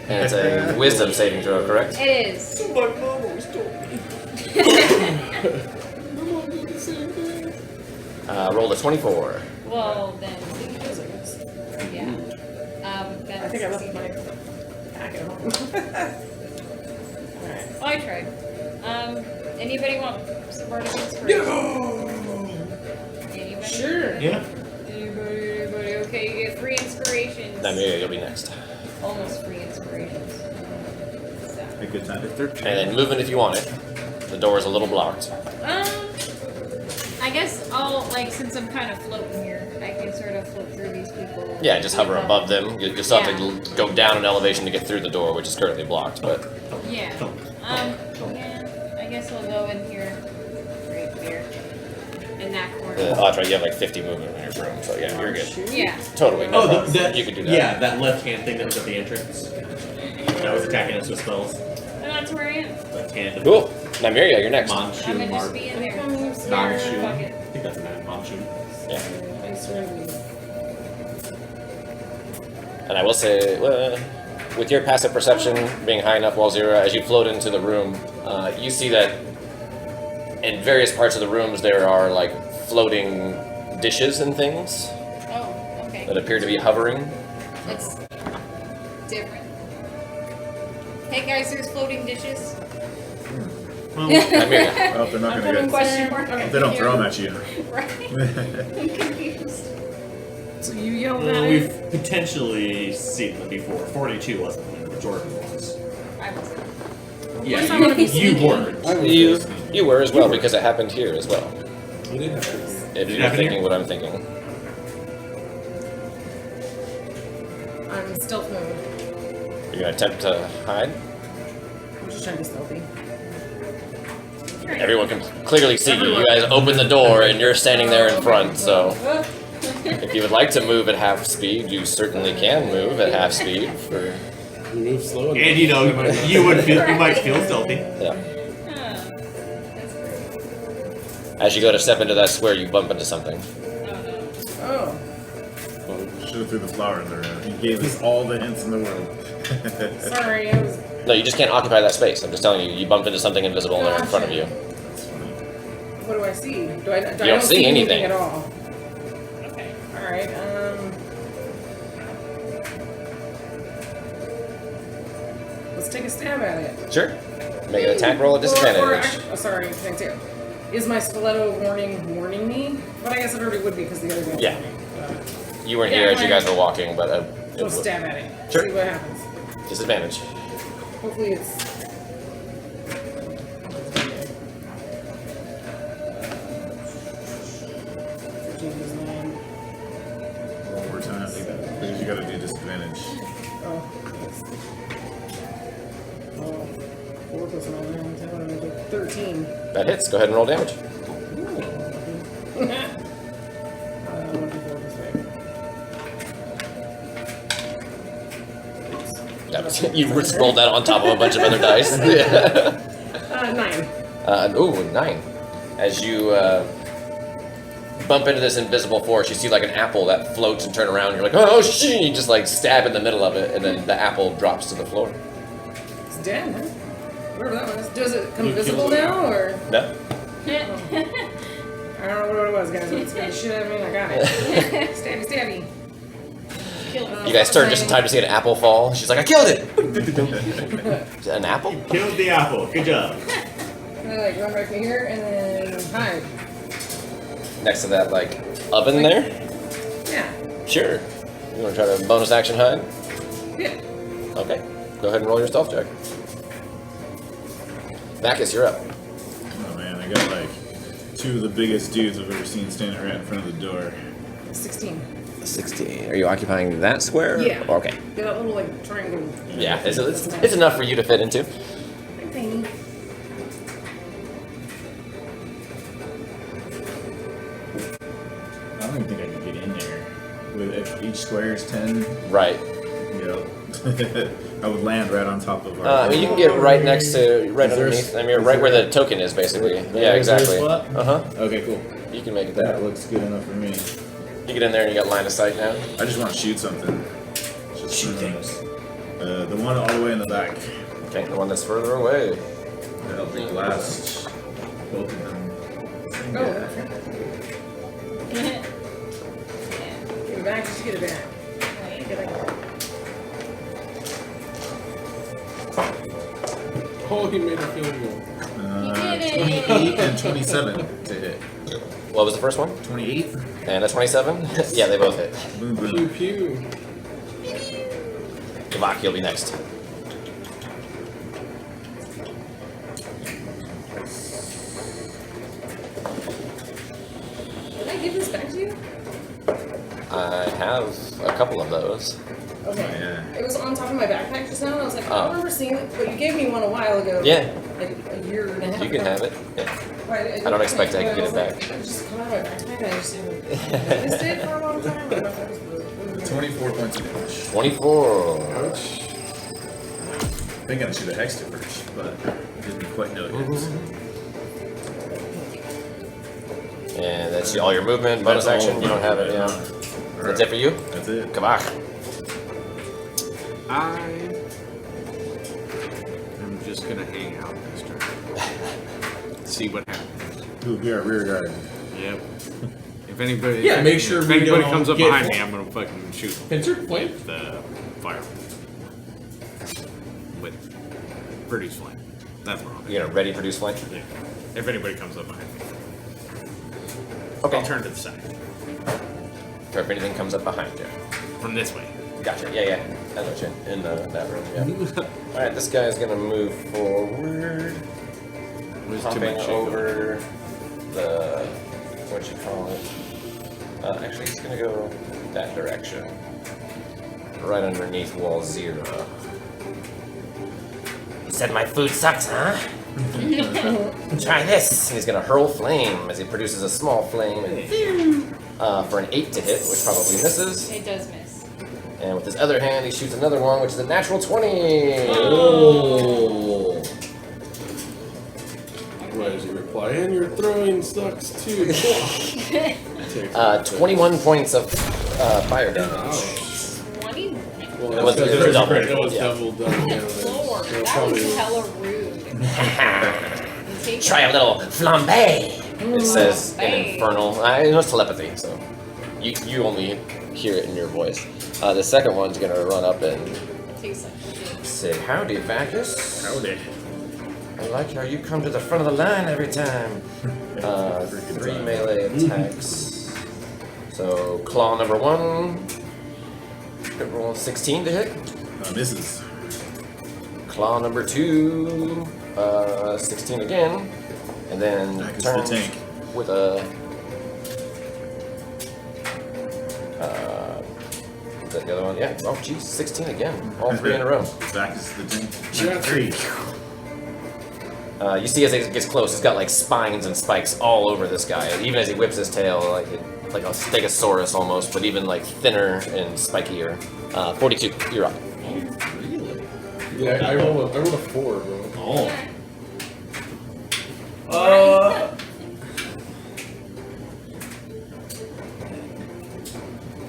And it's a wisdom saving throw, correct? It is. My mom always told me. Rolled a 24. Well, then, yeah. That's I think I left my pack at home. Alright. Well, I tried. Anybody want some bardic inspiration? Anybody? Sure. Yeah. Anybody? Okay, you get 3 inspirations. Nymeria, you'll be next. Almost 3 inspirations. So. a good time. If they're And then move it if you want it. The door is a little blocked. I guess I'll, like, since I'm kind of floating here, I can sort of float through these people. Yeah, just hover above them. You still have to go down an elevation to get through the door, which is currently blocked, but... Yeah. Yeah, I guess I'll go in here. Right there. In that corner. Oh, that's right, you have like 50 movement in your room, so yeah, you're good. Yeah. Totally, no Oh, problem. that, You could do that. Yeah, that left hand thing that was at the entrance. That was attacking us with spells. And that's where I am. Left hand. Cool. Nymeria, you're next. I'm Monsoon gonna just mark. be in there. Monsoon. Fuck I it. think that's a monsoon. Yeah. I surrender. And I will say, with your passive perception being high enough, Wolzira, as you float into the room, you see that in various parts of the rooms there are like floating dishes and things Oh, okay. that appear to be hovering. It's different. Hey guys, there's floating dishes. Nymeria. Well, if they're not I'm gonna putting get. question mark. If they don't throw them at you. Right. I'm confused. So you yell at Well, it? we've potentially seen them before. 42 wasn't one, but Jordan was. I wasn't. Yeah, What's not gonna be you sneaky? were. You were as well, because it happened here as well. You didn't have to. If it you're happen thinking here? what I'm thinking. I'm stealth mode. You're gonna attempt to hide? I'm just trying to be stealthy. Everyone can clearly see you. You guys open the door and you're standing there in front, so if you would like to move at half speed, you certainly can move at half speed for You move slow. And you know, you might feel stealthy. yeah. That's great. As you go to step into that square, you bump into something. Oh no. Oh. Should have threw the flowers around. He gave us all the hints in the world. Sorry, I was. No, you just can't occupy that space. I'm just telling you, you bumped into something invisible there in front of you. That's funny. What do I see? Do I don't don't see anything. at all? Okay. Alright, let's take a stab at it. Sure. Make an attack roll at disadvantage. Sorry, can I take? Is my stiletto warning me? But I guess it already would be because the other guy. Yeah. You weren't here as you guys were walking, but it We'll would- stab at it. Sure. See what happens. disadvantage. Hopefully it's. 13 is 9. One more time. 13. That hits. Go ahead and roll damage. That was, you just rolled that on top of a bunch of other dice. 9. Ooh, 9. As you bump into this invisible force, you see like an apple that floats and turn around. You're like, oh shit! You just like stab in the middle of it, and then the apple drops to the floor. It's dead, huh? Whatever that one is. Does it come visible now, or? No. I don't know what it was, guys. It's gonna shit out of me. I got it. Stabby, stabby. You guys turn just in time to see an apple fall. She's like, I killed it! Is that an apple? Killed the apple. Good job. I like run right through here and then hide. Next to that, like, oven there? Yeah. Sure. You want to try to bonus action hide? Yeah. Okay. Go ahead and roll your stealth check. Vakis, you're up. Oh man, I got like 2 of the biggest dudes I've ever seen standing right in front of the door. 16. 16. Are you occupying that square? Yeah. Okay. Yeah, that little like triangle. Yeah, it's enough for you to fit into. Tiny. I don't even think I can get in there. With if each square is 10, Right. you know, I would land right on top of our. I mean, you can get right next to, right Is there a- underneath. I mean, right where the token is, basically. Yeah, Is there a exactly. spot? Uh-huh. Okay, cool. You can make it That there. looks good enough for me. You get in there and you got line of sight now. I just want to shoot something. Just Shoot things. The one all the way in the back. Okay, the one that's further away. That'll be last. Both of them. Oh, okay. Get it back, just get it back. Get it back. Oh, he made a field goal. He did it. 28 and 27 to hit. What was the first one? 28. And a 27? Yeah, they both hit. Boom, Pew boom. pew. Vaki, you'll be next. Did I give this back to you? I have a couple of those. Okay. Yeah. It was on top of my backpack just now, and I was like, I Oh. don't remember seeing it, but you gave me one a while ago. Yeah. Like a year and a half You can ago. have it. Yeah. Right, I don't expect I can get it but I was back. like, it just come out of my backpack, and I just haven't noticed it for a long time. I don't know if that was the- 24 points of damage. 24. Ouch. I think I should have hexed it first, but didn't quite know it. And that's all your movement, bonus That's all action. You don't have it, yeah. Alright. That's it for you? That's it. Come on. I'm just gonna hang out this turn. See what happens. Ooh, we are rear guard. Yep. If anybody, Yeah, make sure if we anybody don't comes up get- behind me, I'm gonna fucking shoot them Pincer, point. with the fire. With produce flame. That's wrong. You're gonna ready produce flame? Yeah. If anybody comes up behind me, Okay. I'll turn to the side Or if anything comes up behind you. from this way. Gotcha. Yeah. I got you. In that room, yeah. Alright, this guy's gonna move forward. There's too Hopping much over the, what you call it. Actually, he's gonna go that direction. Right underneath Wolzira. You said my food sucks, huh? Try this. And he's gonna hurl flame as he produces a small flame for an 8 to hit, which probably misses. It does miss. And with his other hand, he shoots another one, which is a natural 20. Oh! Why does he reply? And your throwing sucks too. 21 points of fire damage. Ouch. 20? Well, It was- that's it was double. That was Yeah. double damage. Lord, So that probably- was hella rude. Take Try a little flambe, it says in Flambe. Infernal. I know it's telepathy, so you only hear it in your voice. The second one's gonna run up and Tastes like say, "Howdy, Vakis. Howdy. I like how you come to the front of the line every time." 3 melee attacks. So claw number 1. Hit roll 16 to hit. Misses. Claw number 2. 16 again, and then Back is the turns tank. with a. Is that the other one? Yeah. Oh, geez, 16 again. All 3 in a row. Back is the tank. Yeah, 3. You see as it gets close, it's got like spines and spikes all over this guy. Even as he whips his tail, like a stegosaurus almost, but even like thinner and spikier. 42, you're up. Really? Yeah, I rolled a 4, bro. Oh.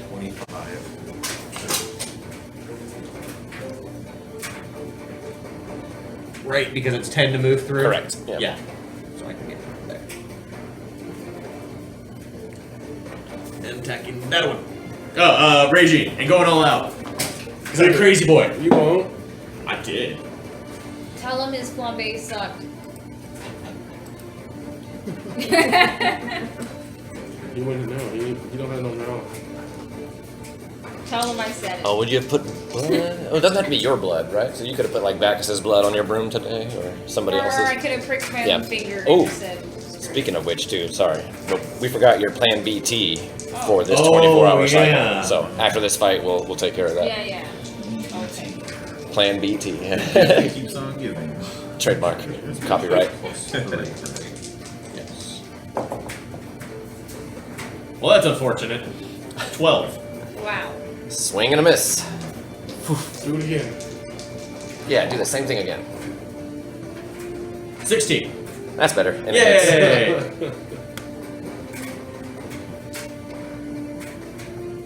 25. Right, because it's 10 to move through? Correct. Yeah. Yeah. So I can get there. And attacking that one. Raging and going all out. He's like a crazy boy. You won't. I did. Tell him his flambe sucked. He wouldn't know. He don't have no mouth. Tell him I said it. Oh, would you have put blood? Oh, it doesn't have to be your blood, right? So you could have put like Vakis' blood on your broom today, or somebody Or I else's. could have pricked my Yeah. own finger Oh. and said. Speaking of which, too, sorry, but we forgot your Plan BT for this Oh, 24-hour yeah. cycle. So after this fight, we'll take care of that. Yeah. Okay. Plan BT. Keeps on giving. Trademark. Copyright. Yes. Well, that's unfortunate. 12. Wow. Swing and a miss. Do it again. Yeah, do the same thing again. 16. That's better. And it hits. Yay!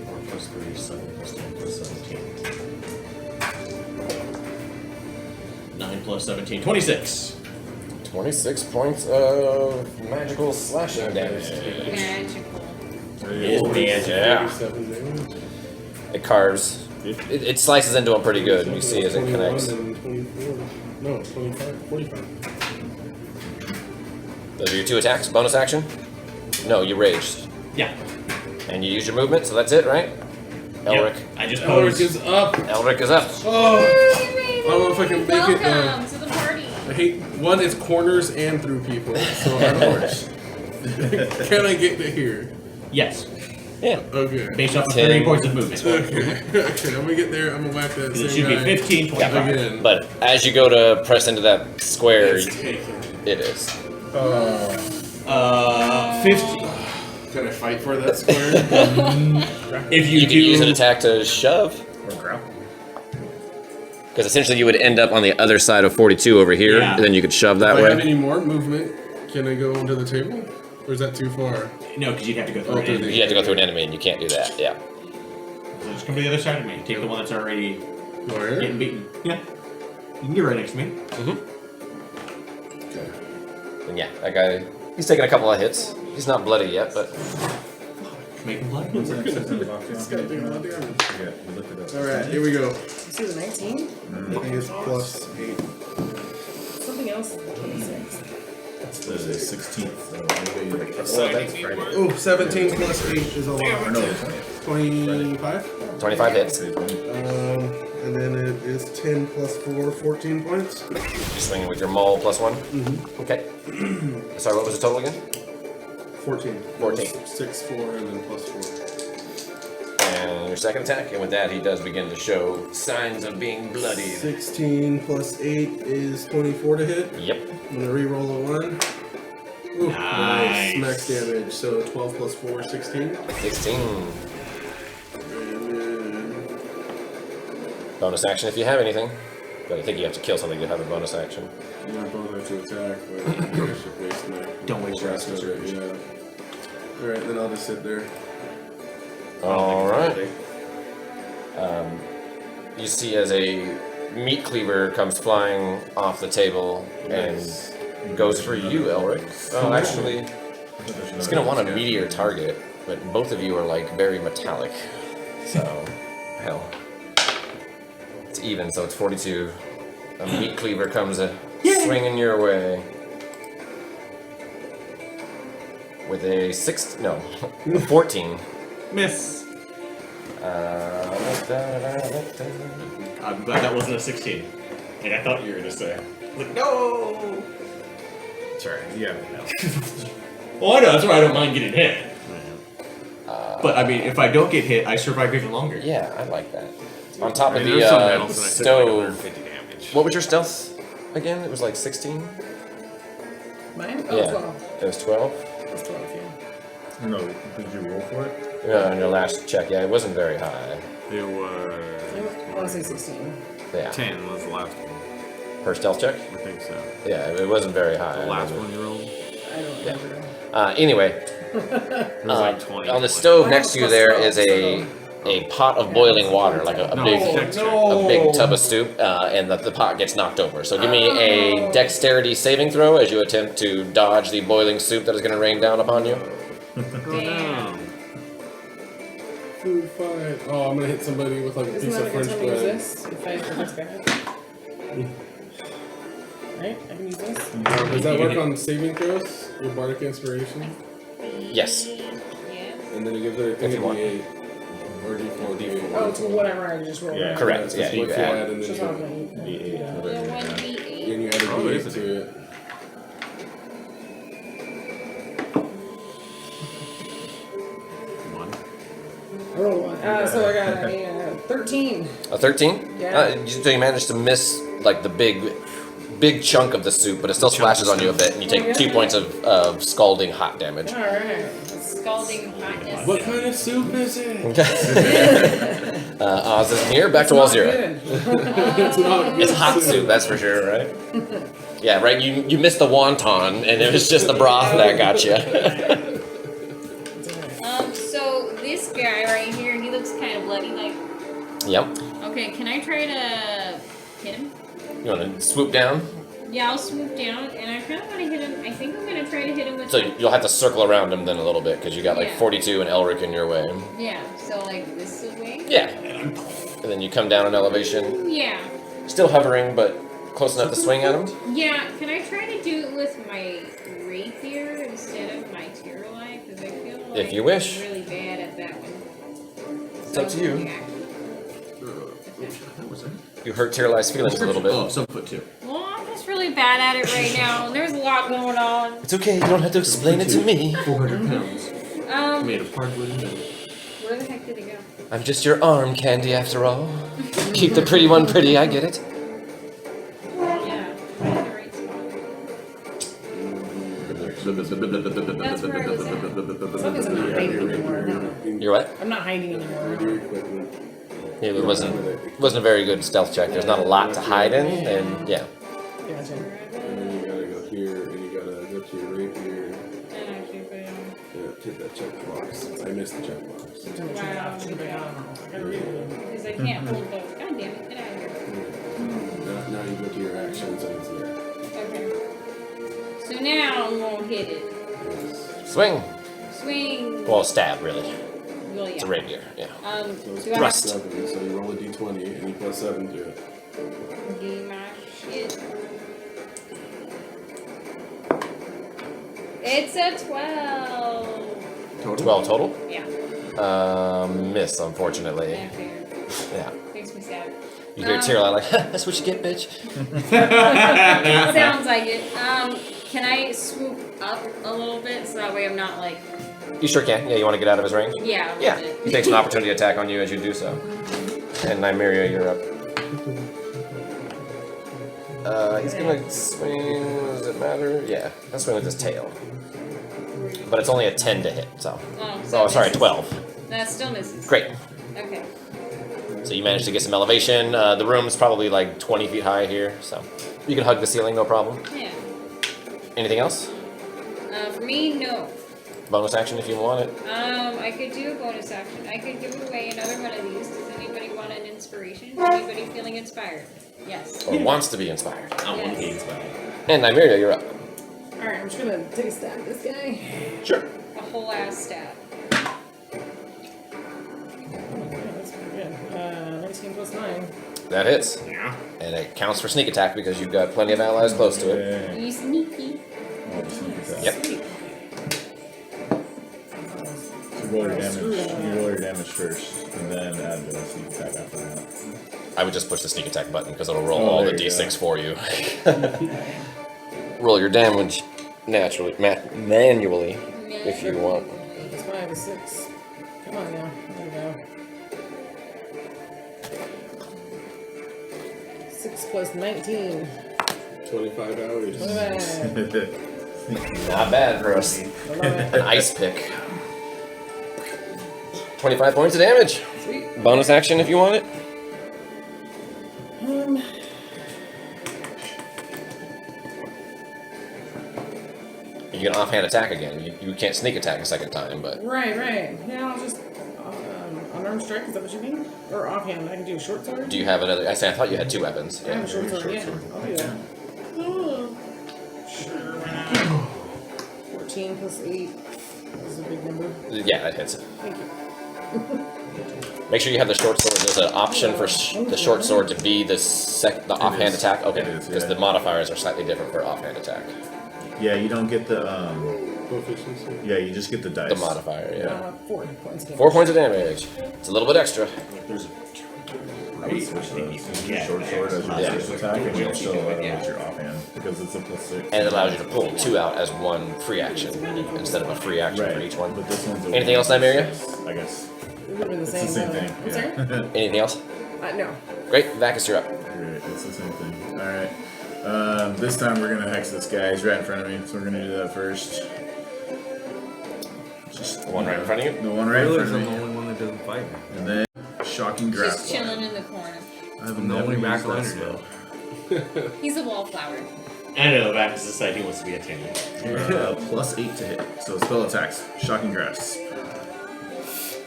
4 plus 3 is 7 plus 10 plus 17. 9 plus 17. 26. 26 points of magical slashing damage. Magical. Yeah. 7 damage. It carves. It slices into him pretty good. You see as it 21 connects. and 24. No, 25. 45. Those are your 2 attacks. Bonus action? No, you raged. Yeah. And you use your movement, so that's it, right? Elric. Yep. I just Elric posed. is up. Elric is up. Oh, I don't know if I can make it. Welcome to the party. I hate one. It's corners and through people. So I don't know. Can I get to here? Yes. Yeah. Okay. Based off of 10. 30 points of movement. Okay. Okay. I'm gonna get there. I'm gonna whack that It same should be guy 15 points. Yeah. again. But as you go to press into that square, It's taken. it is. 50. Can I fight for that square? If You you can do. use an attack to shove. Or grapple. Because essentially you would end up on the other side of 42 over here, Yeah. and then you could shove that If I have way. any more movement, can I go onto the table? Or is that too far? No, because you'd have to go through Oh, an through enemy. You have to go through an enemy, and you can't do that. Yeah. So just come to the other side of me. Take the one that's already Where? getting beaten. Yeah. You can get right next to me. Okay. And yeah, that guy, he's taking a couple of hits. He's not bloody yet, but Make him blood. It's got to do a lot of damage. Yeah, we looked it up. Alright, here we go. This is a 19? I think it's plus 8. Something else is 26. That's the 16th. So maybe that's Friday. Oh, 17 plus 8 is a Or lot. no, the 20th. 25? 25 hits. And then it is 10 plus 4, 14 points. You're swinging with your maul plus 1. Mm-hmm. Okay. Sorry, what was the total again? 14. 14. 6, 4, and then plus 4. And your second attack, and with that, he does begin to show signs of being bloodied. 16 plus 8 is 24 to hit. Yep. I'm gonna re-roll a 1. Ooh, Nice. Max damage, so 12 plus 4, 16. 16. And then Bonus action if you have anything. But I think you have to kill something to have a bonus action. my bonus to attack, but I should waste my. Don't waste your rest of it, yeah. Alright, then I'll just sit there. Alright. You see as a meat cleaver comes flying off the table and goes for you, Elric. Oh, actually, it's gonna want a meteor target, but both of you are like very metallic. So, hell. It's even, so it's 42. A meat cleaver comes swinging your way. With a 14. Miss. I'm glad that wasn't a 16. Like I thought you were gonna say. Like, no! Sorry, yeah. Well, I know, that's why I don't mind getting hit. But I mean, if I don't get hit, I survive even longer. Yeah, I like that. On top of There's some the medals and I took like stove. 150 damage. What was your stealth again? It was like 16? Mine? Oh, Yeah. 12. It was 12? It's 12, yeah. No, did you roll for it? Yeah, on your last check. Yeah, it wasn't very high. It was I want to say 16. Yeah. 10 was the last one. Per stealth check? I think so. Yeah, it wasn't very high. The last one you rolled? I don't remember. Anyway, It was like 20. on the stove next to you there is a pot of boiling water, like a No, big check. a big tub of soup, and the pot gets knocked over. So give me a dexterity saving throw as you attempt to dodge the boiling soup that is going to rain down upon you. Damn. Food fight. Oh, I'm gonna hit somebody with like a Isn't piece that of a good French time to use bread. this? If it's bad. Right? I can use this? Does that work on saving throws? Your bardic inspiration? Yes. Yeah. And then it gives it, I If think, you a want. D8. Or D4, D8. Oh, to whatever I just rolled. Yeah. right? Correct. That's Yeah, you what add. and then Just you, how I'm gonna eat. D8, The whatever. 1d8. then you add a Oh, D8 there's a to it. One. I rolled one. So I got a 13. A 13? Yeah. So you managed to miss like the big chunk of the soup, but it still splashes on you a bit, and you take 2 points of scalding hot damage. Alright. Scalding hotness. What kind of soup is it? Oz is here. Back to Wolzira. It's not good It's hot soup, that's for sure, right? Yeah, right. You missed the wonton, and it was just the broth that got you. So this guy right here, he looks kind of bloody. Like, Yep. okay, can I try to hit him? You want to swoop down? Yeah, I'll swoop down, and I kind of want to hit him. I think I'm gonna try to hit him with. So you'll have to circle around him then a little bit because you got like Yeah. 42 and Elric in your way. Yeah. So like this way. Yeah. And then you come down an elevation, Yeah. still hovering, but close enough to swing at him. Yeah. Can I try to do it with my rapier instead of my Tyrolite? Because I feel like If you wish. I'm really bad at that one. It's up to you. Yeah. You hurt Tyrli's feelings a little bit. Oh, 7'2". Well, I'm just really bad at it right now. There's a lot going on. It's okay. You don't have to explain it to me. 400 pounds. Made Um, of hardwood and metal. where the heck did it go? I'm just your arm candy after all. Keep the pretty one pretty. I get it. Yeah, right in the right spot. That's where I was at. Some reason I'm not hiding anymore. You're what? I'm not hiding anymore. Your equipment. It wasn't a very good stealth check. There's not a lot to hide in, and yeah. Gotcha. And then you gotta go here, and you gotta go to your rapier. And I keep it. Yeah, hit that checkbox. I missed the checkbox. Wow, good job. Because I can't hold those. God damn it, get out of here. Now you go to your actions, and it's there. Okay. So now I'm gonna hit it. Swing. Swing. Well, stab really. Well, It's a yeah. rapier. Yeah. So it's Do I have Thrust. 7, so you roll a d20, and you plus 7 to it. to do my shit? It's a 12. Total? 12 total. Yeah. Miss unfortunately. I figured. Yeah. Makes me sad. You hear Tyrli like, that's what you get, bitch. Sounds like it. Can I swoop up a little bit so that way I'm not like, You sure can. Yeah. You want to get out of his range? yeah. a Yeah. little bit. He takes an opportunity attack on you as you do so. And Nymeria, you're up. He's gonna swing. Does it matter? Yeah. Let's swing with his tail. But it's only a 10 to hit. So. Oh, Oh, sorry, misses. 12. That still misses. Great. Okay. So you managed to get some elevation. The room's probably like 20 feet high here, so you can hug the ceiling, no problem. Yeah. Anything else? For me, no. Bonus action if you want it. I could do a bonus action. I could give away another one of these. Does anybody want an inspiration? Anybody feeling inspired? Yes. Or wants to be inspired. I want to be Yes. inspired. And Nymeria, you're up. Alright, I'm just gonna take a stab at this guy. Sure. A whole ass stab. Okay, that's pretty good. 19 plus 9. That hits. Yeah. And it counts for sneak attack because you've got plenty of allies close to it. Yeah. You sneaky. Oh, the sneak attack. Yep. So roll your damage. You roll your damage first, and then add the sneak attack after that. I would just push the sneak attack button because it'll roll Oh, all the there you d6 go. for you. Roll your damage naturally, manually, if you want. It's 5 is 6. Come on now. There we go. 6 plus 19. 25 hours. 25. Not bad for us. An ice pick. 25 points of damage. Sweet. Bonus action if you want it. You can offhand attack again. You can't sneak attack a second time, but Right. Yeah, I'll just unarmed strike. Is that what you mean? Or offhand? I can do a short sword. do you have another? I thought you had 2 weapons. I have a short sword. short Yeah, sword. I'll do that. 14 plus 8 is a big number. Yeah, that hits. Thank you. Make sure you have the short sword. There's an option for the short sword to be the offhand is. attack. Okay, It is, because yeah. the modifiers are slightly different for offhand attack. Yeah, you don't get the Proficiency. Yeah, you just get the dice. The modifier, yeah. 4 points. of damage. 4 points of damage. It's a little bit extra. I would switch the short sword as your Yeah. first attack, and you'll still allow it with your offhand because it's a +6. And it allows you to pull 2 out as 1 free action instead of a free action Right, for each one. but this one's a Anything else, Nymeria? I guess. It would have been the It's same. the same wouldn't thing. it? I'm sorry? Yeah. Anything else? No. Great, Vakis, you're up. Great, it's the same thing. Alright. This time we're gonna hex this guy. He's right in front of me, so we're gonna do that first. Just The one right in front of you? The one right in Realize front I'm of the me. only one that doesn't fight. And then shocking Just grasp. chilling in the corner. I've the never only used that backliner spell. He's a wallflower. I know, back to society wants to be a tanner. +8 to hit. So spell attacks. Shocking grasp.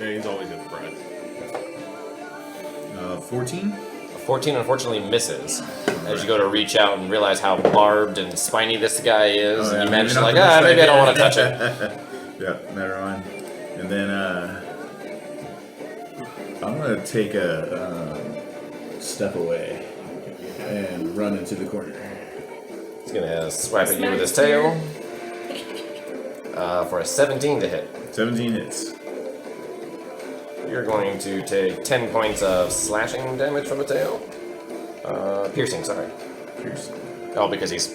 Yeah, he's always in front. 14. 14 unfortunately misses. As you go to reach out and realize how barbed and spiny this guy is, and you manage to like, maybe I don't want to touch it. Yeah, never mind. And then I'm gonna take a step away and run into the corner. He's gonna swipe at you with his tail. For a 17 to hit. 17 hits. You're going to take 10 points of slashing damage from the tail. Piercing, sorry. Piercing. Oh, because he's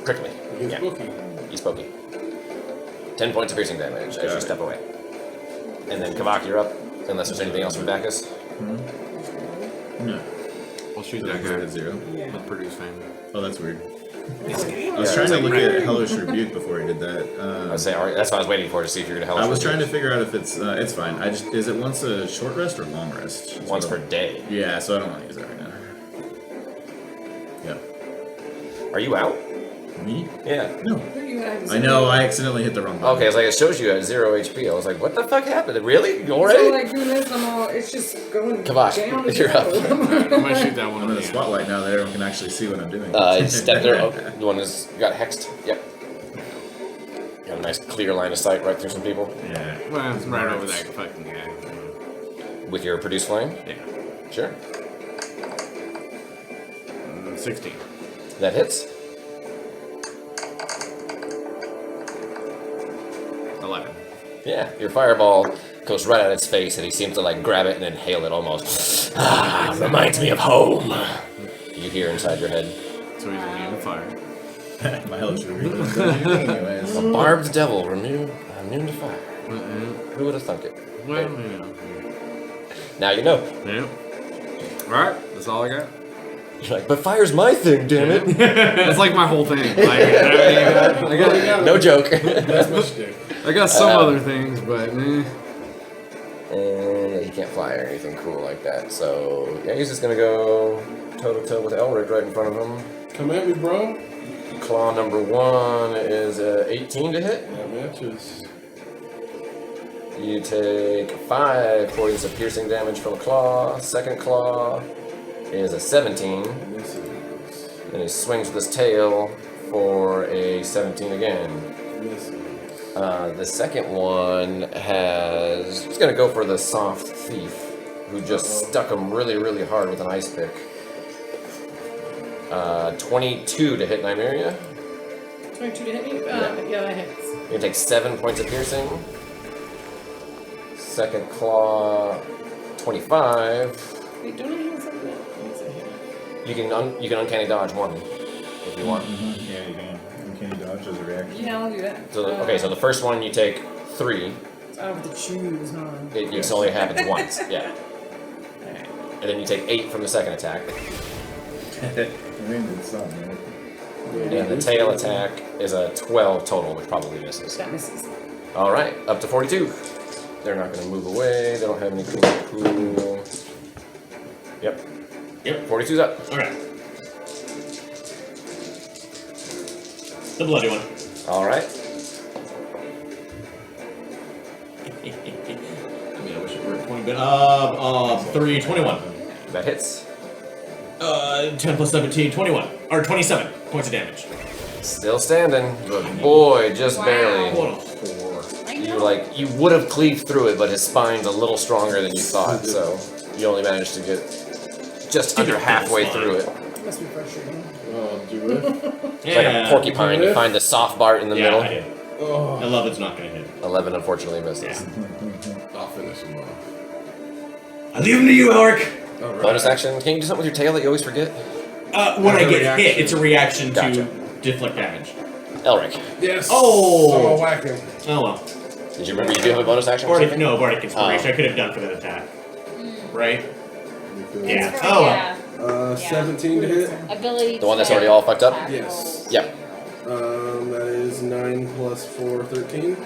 prickly. He's Yeah, bookie. he's pokey. 10 points of piercing damage as Got you it. step away. And then Kavak, you're up. Unless there's anything else from Vakis. No. I'll shoot That that guy guy at 0. with produce flame. Oh, that's weird. I was trying to look at Hellish Rebuke before I did that. I'd say, that's what I was waiting for to see if you're gonna help. I was trying to figure out if it's fine. Is it once a short rest or long rest? Once So- per day. Yeah, so I don't want to use that right now. Yep. Are you out? Me? Yeah. No. Who are you at? I know, I accidentally hit the wrong button. Okay, it's like it shows you at 0 HP. I was like, what the fuck happened? Really? So Already? like doing this, it's just going Kavak, down. you're up. I'm gonna shoot that one I'm on in the the spotlight now that everyone can actually see what I'm doing. Step there. Oh, the one that's got hexed. Yep. Got a nice clear line of sight right through some people. Yeah. Well, it's right over that fucking guy. With your produce flame? Yeah. Sure. 16. That hits. 11. Yeah, your fireball goes right at its face, and he seems to like grab it and inhale it almost. Reminds me of home. You hear inside your head. So he's immune to fire. My Hellish Rebuke was anyways. A barbed devil immune to fire. Who would have thunk it? Well, you know. Now you know. Yeah. Alright, that's all I got. You're like, but fire's my thing, damn it. That's like my whole thing. Like, I got No joke. That's my shtick. I got some other things, but And he can't fly or anything cool like that. So yeah, he's just gonna go toe to toe with Elric right in front of him. Come at me, bro. Claw number 1 is 18 to hit. That matches. You take 5 points of piercing damage from a claw. Second claw is a 17. Misses. And he swings with his tail for a 17 again. Misses. The second one has... He's gonna go for the soft thief, who just stuck him really, really hard with an ice pick. 22 to hit Nymeria. 22 to hit me? Yeah, that hits. You're gonna take 7 points of piercing. Second claw, 25. Wait, don't I have something else? You can uncanny dodge 1 if you want. Yeah, you can. Uncanny dodge as a reaction. Yeah, I'll do that. So okay, so the first one you take 3. I have to choose, huh? It only happens once. Yeah. Alright. And then you take 8 from the second attack. I mean, it's something, right? And the tail attack is a 12 total, which probably misses. That misses. All right, up to 42. They're not going to move away. They don't have anything cool. Yep. Yep. 42's up. Okay. The bloody one. All right. I mean, I wish it were 20, but 3, 21. That hits. 10 plus 17, 21. Or 27 points of damage. Still standing, but boy, just barely. What a whore. I You know. you would have cleaved through it, but his spine's a little stronger than you thought, so you only managed to get just under halfway through it. Must be frustrating. Oh, do it. It's like a porcupine. You find the soft part in the Yeah, middle. I did. Oh, 11's not gonna hit. 11 unfortunately misses. Yeah. I'll finish him off. I leave him to you, Elric. All right. Bonus action. Can you do something with your tail that you always forget? When I It's a get reaction. hit, it's a reaction Gotcha. to deflect damage. Elric, Yes. Oh! I'll whack him. Oh well. did you remember you do have a bonus action? or Bardic, something? no, Bardic Inspiration. Oh. I could have done for that attack. Right? Yeah. It's for- Oh, well. yeah. 17 to hit. Ability. The one that's check, already all fucked up? tactical. Yes. Yep. That is 9 plus 4, 13.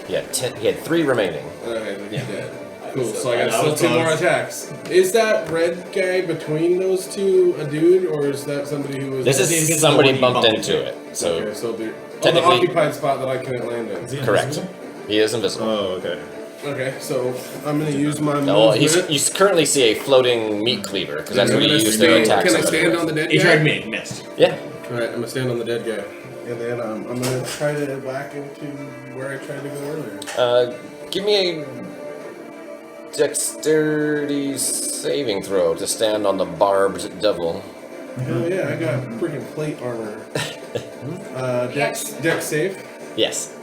He had 3 remaining. Okay, Yeah. dead. Cool, so I That got was still 2 more close. attacks. Is that red guy between those two a dude, or is that somebody who was... This the is invisible somebody one you bumped bumped into it. So Okay, so the technically- occupied spot that I couldn't land in. correct. He is invisible. Oh, okay. Okay, so I'm gonna use my No, movement. you currently see a floating meat cleaver because that's what he used to attack. Can I somebody stand with. on the dead He guy? tried me, missed. Yeah. Alright, I'm gonna stand on the dead guy. And then I'm gonna try to whack into where I tried to go earlier. Give me a dexterity saving throw to stand on the barbed devil. Hell yeah, I got freaking plate armor. Dex save. Yes.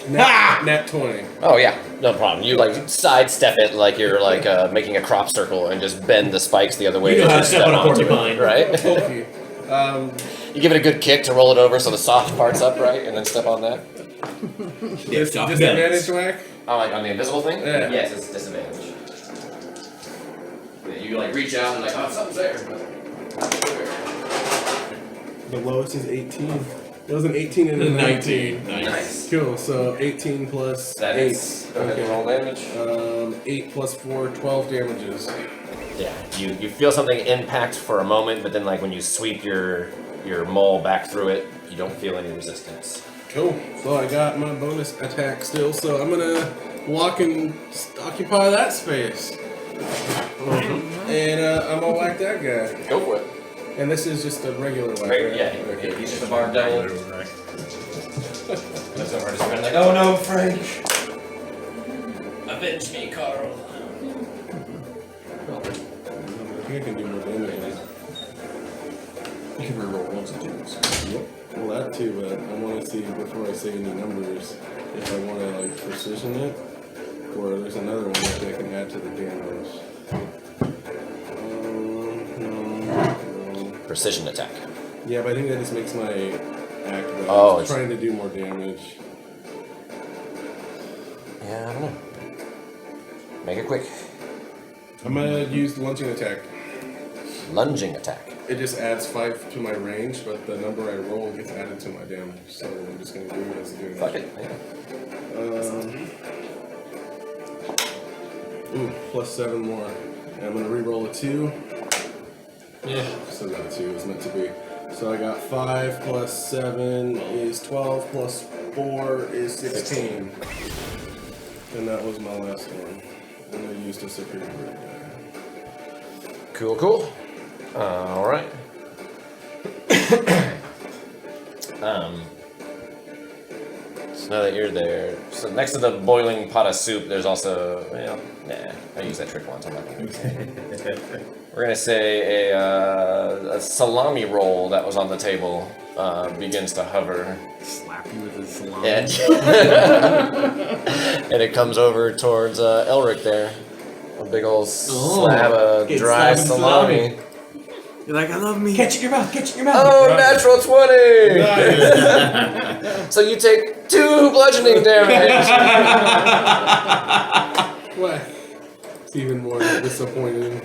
Nat 20. Oh yeah, no problem. You like sidestep it like you're like making a crop circle and just bend the spikes the other way. You know to how to just step on a onto it, porcupine. right? Okay. You give it a good kick to roll it over so the soft part's upright, and then step on that. Disadvantage whack? Oh, like on the invisible thing? Yeah. Yes, it's disadvantage. Yeah, you like reach out and like, oh, something's there. But not sure. The lowest is 18. It was an 18 and a 19. Nice. Cool, so 18 plus That 8. is. Go ahead and roll damage. 8 plus 4, 12 damages. Yeah, you feel something impact for a moment, but then like when you sweep your maul back through it, you don't feel any resistance. Cool. So I got my bonus attack still, so I'm gonna walk and occupy that space. And I'm gonna whack that guy. Go for it. And this is just a regular whack, Right, right? yeah, Okay. he's just a barbed devil. Looks over at his friend like, oh no, Frank! Avenge me, Carl. I think I can do more damage. You can reroll ones and twos. Yep. Well, that too, but I want to see before I say any numbers if I want to like precision it, or there's another one that I can add to the damage. No. Precision attack. Yeah, but I think that just makes my act better. Oh, I'm it's- trying to do more damage. Yeah, I don't know. Make it quick. I'm gonna use the lunging attack. Lunging attack. It just adds 5 to my range, but the number I roll gets added to my damage. So I'm just gonna do it as doing Fuck that. it. Yeah. Ooh, plus 7 more. And I'm gonna re-roll a 2. Yeah. So not a 2, it was meant to be. So I got 5 plus 7 is 12 plus 4 is 16. And that was my last one. And I used a superior die. Cool, cool. Alright. So now that you're there, so next to the boiling pot of soup, there's also, well, nah, I used that trick once, I'm not gonna use it. We're gonna say a salami roll that was on the table begins to hover. Slap you with his salami. And, and it comes over towards Elric there. A big old slab of get dry slapping salami. You're like, I love me. Catch it in your mouth, catch it in your mouth. Oh, natural 20! So you take 2 bludgeoning damage. What? It's even more disappointing.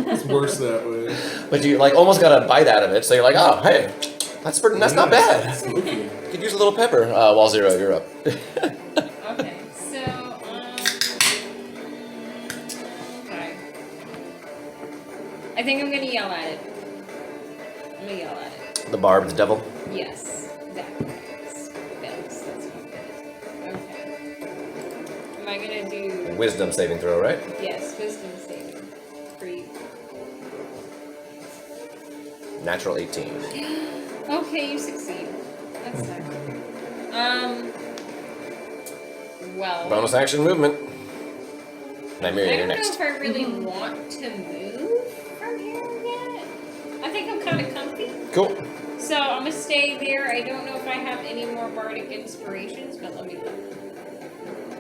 It's worse that way. But you like almost got a bite out of it, so you're like, oh, hey, that's not bad. Spooky. Could use a little pepper. Wolzira, you're up. Okay, so, okay. I think I'm gonna yell at it. I'm gonna yell at it. The barb, the devil. Yes, exactly. Spells, that's not good. Okay. Am I gonna do... Wisdom saving throw, right? Yes, wisdom saving. For you. Natural 18. Okay, you succeed. That's nice. Well... Bonus action movement. Nymeria, I you're don't know next. if I really want to move from here yet. I think I'm kind of comfy. Cool. So I'm gonna stay there. I don't know if I have any more bardic inspirations, but let me look.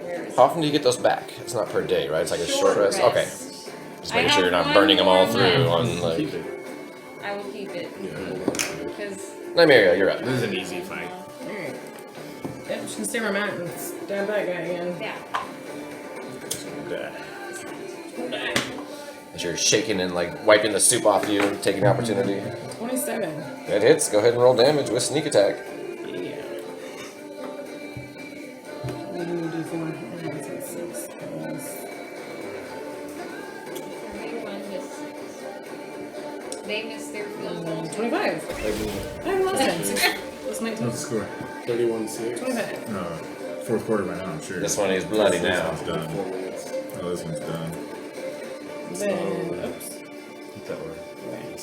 Where is How often do you get those back? It's not per day, right? It's like a short rest. Okay. Just I making sure you're have not burning them one all more through left. on like. Keep it. I will keep it. Because Nymeria, you're up. This is an easy fight. Alright. Yep, just gonna stay where I'm at and stab that guy again. yeah. As you're shaking and like wiping the soup off you, taking the opportunity. 27. That hits. Go ahead and roll damage with sneak attack. Yeah. What do you do for? Alright, so it's 6 plus 31 misses. They miss their field goal. 25. I haven't lost it. 6 plus 19. What's the score? 31-6. 25. No, fourth quarter by now, I'm sure. This one is bloody This now. one's done. 4 minutes. Oh, this one's done. Then, oops.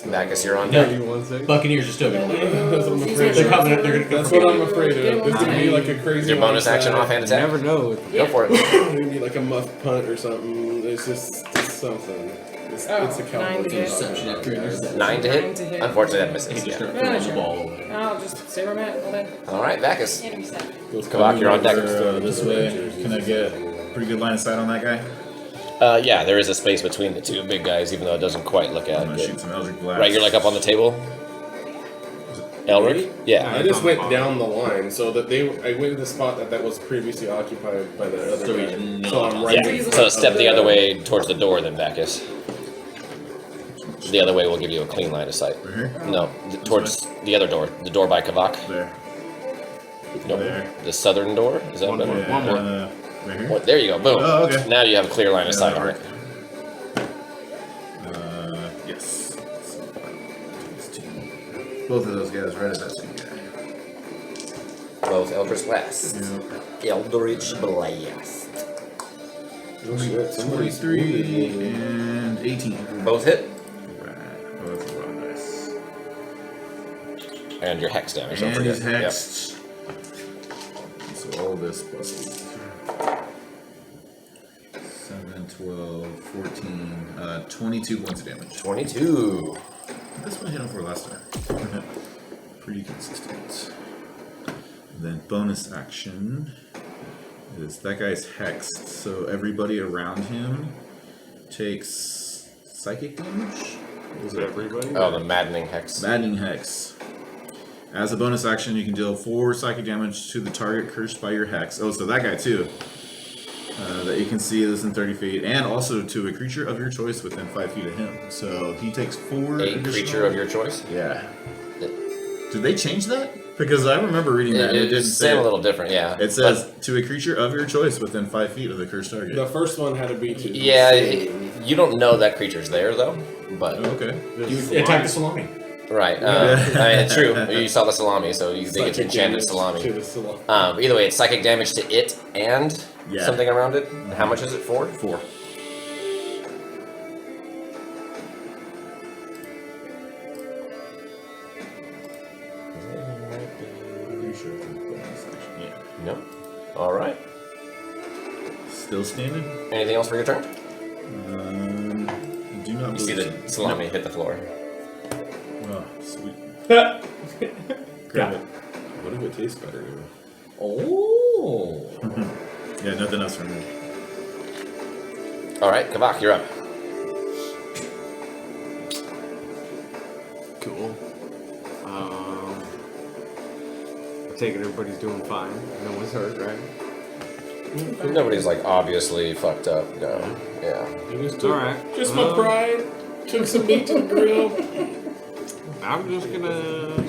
Bacchus, you're on deck. 31-6. Buccaneers are still gonna win. That's what I'm afraid They're of. coming up. They're gonna That's go. what I'm afraid of. This is gonna be like a crazy. Your bonus action onside. offhand You attack. never know. Go for it. It's gonna be like a muff punt or something. It's just something. It's a Oh, cowboy 9 to hit. Interception after interception. 9 to 9 to hit. hit. Unfortunately, that He misses. just Yeah. started throwing the ball away. I'll just stay where I'm at. Hold on. All right, Bacchus. Intercept. Kavak, you're on deck. This way. Can I get pretty good line of sight on that guy? Yeah, there is a space between the two big guys, even though it doesn't quite look I'm at gonna it. shoot some Eldritch Blast. Right, you're like up on the table. Elric? Yeah. I just went down the line so that I went to the spot that was previously occupied by the other So guy. he's not So I'm on right. Yeah. So step the other way towards the door, then Bacchus. The other way will give you a clean line of sight. Right here? No, towards the other door. The door by Kavak. There. No, There. the southern door. Is that One better? more. Yeah, right here? What? There you go. Boom. Oh, okay. Now you have a clear line of sight on it. Yes. Both of those guys right at that same guy. Both Eldritch Blast. Yep. Eldritch Blast. Oh, shit, somebody's wounded 23 me. and 18. Both hit. Right. Oh, that's a lot of nice. And your hex damage. Don't And forget. he's hexed. So all this plus 7, 12, 14, 22 points of damage. 22. This one hit him for last time. Pretty consistent. And then bonus action is that guy's hexed, so everybody around him takes psychic damage. Is it everybody? Oh, the maddening hex. Maddening hex. As a bonus action, you can deal 4 psychic damage to the target cursed by your hex. Oh, so that guy too. That you can see is in 30 feet, and also to a creature of your choice within 5 feet of him. So he takes 4 A additional... creature of your choice. Yeah. Did they change that? Because I remember reading that and it didn't say sound a it. little different, yeah. It says to a creature of your choice within 5 feet of the cursed target. The first one had to be 2. Yeah, you don't know that creature's there though, but Oh, okay. You attack the salami. right. I mean, it's true. You saw the salami, so you think it's enchanted salami. To the salami. But either way, it's psychic damage to it and Yeah. something around it. How much is it for? 4. Yeah. No. All right. Still standing? Anything else for your turn? I do not You see believe the salami hit the floor. Oh, sweet. Yeah. Grab it. What if it tastes better now? Oh. Yeah, nothing else from me. All right, Kavak, you're up. Cool. I take it everybody's doing fine. No one's hurt, right? Nobody's like obviously fucked up. No. Yeah. You just It's took, alright. just my pride. Took some meat to the grill. I'm just gonna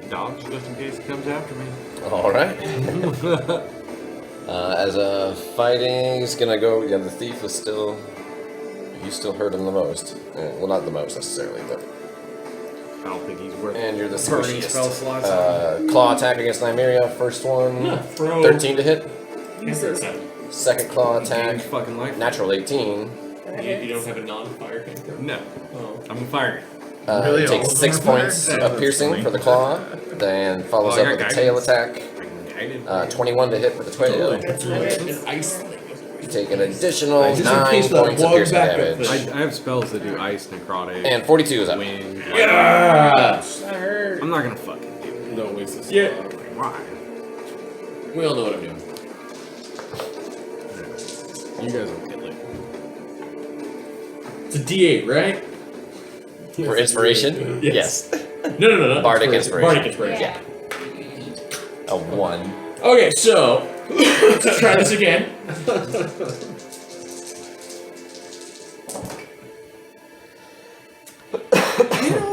dodge just in case it comes after me. All right. As a fighting, he's gonna go. Yeah, the thief is still. You still hurt him the most. Well, not the most necessarily, but. I don't think he's worth And you're the burning spell slots. claw attack against Nymeria. First one, Yeah, throw. 13 to hit. Cancer. Second claw attack, fucking life. natural 18. You don't have a non-fire cancer? No, Oh. I'm a fire. Really, It all takes of 6 them are points fired? of That's piercing funny. for the claw, then follows Oh, I up got with a tail guidance. attack. I did. 21 to hit with the tail. An ice thing. You take an additional Just in 9 case that points of one piercing backup damage. thing. I have spells that do ice, necrotic, And 42 is up. wind. Yeah! That hurt. I'm not gonna fucking do it. Don't waste this. Yeah. Why? We all know what I'm doing. You guys will kill it. It's a D8, right? For inspiration? Yes. No. Bardic inspiration. Bardic inspiration. Yeah. A 1. Okay, so let's try this again.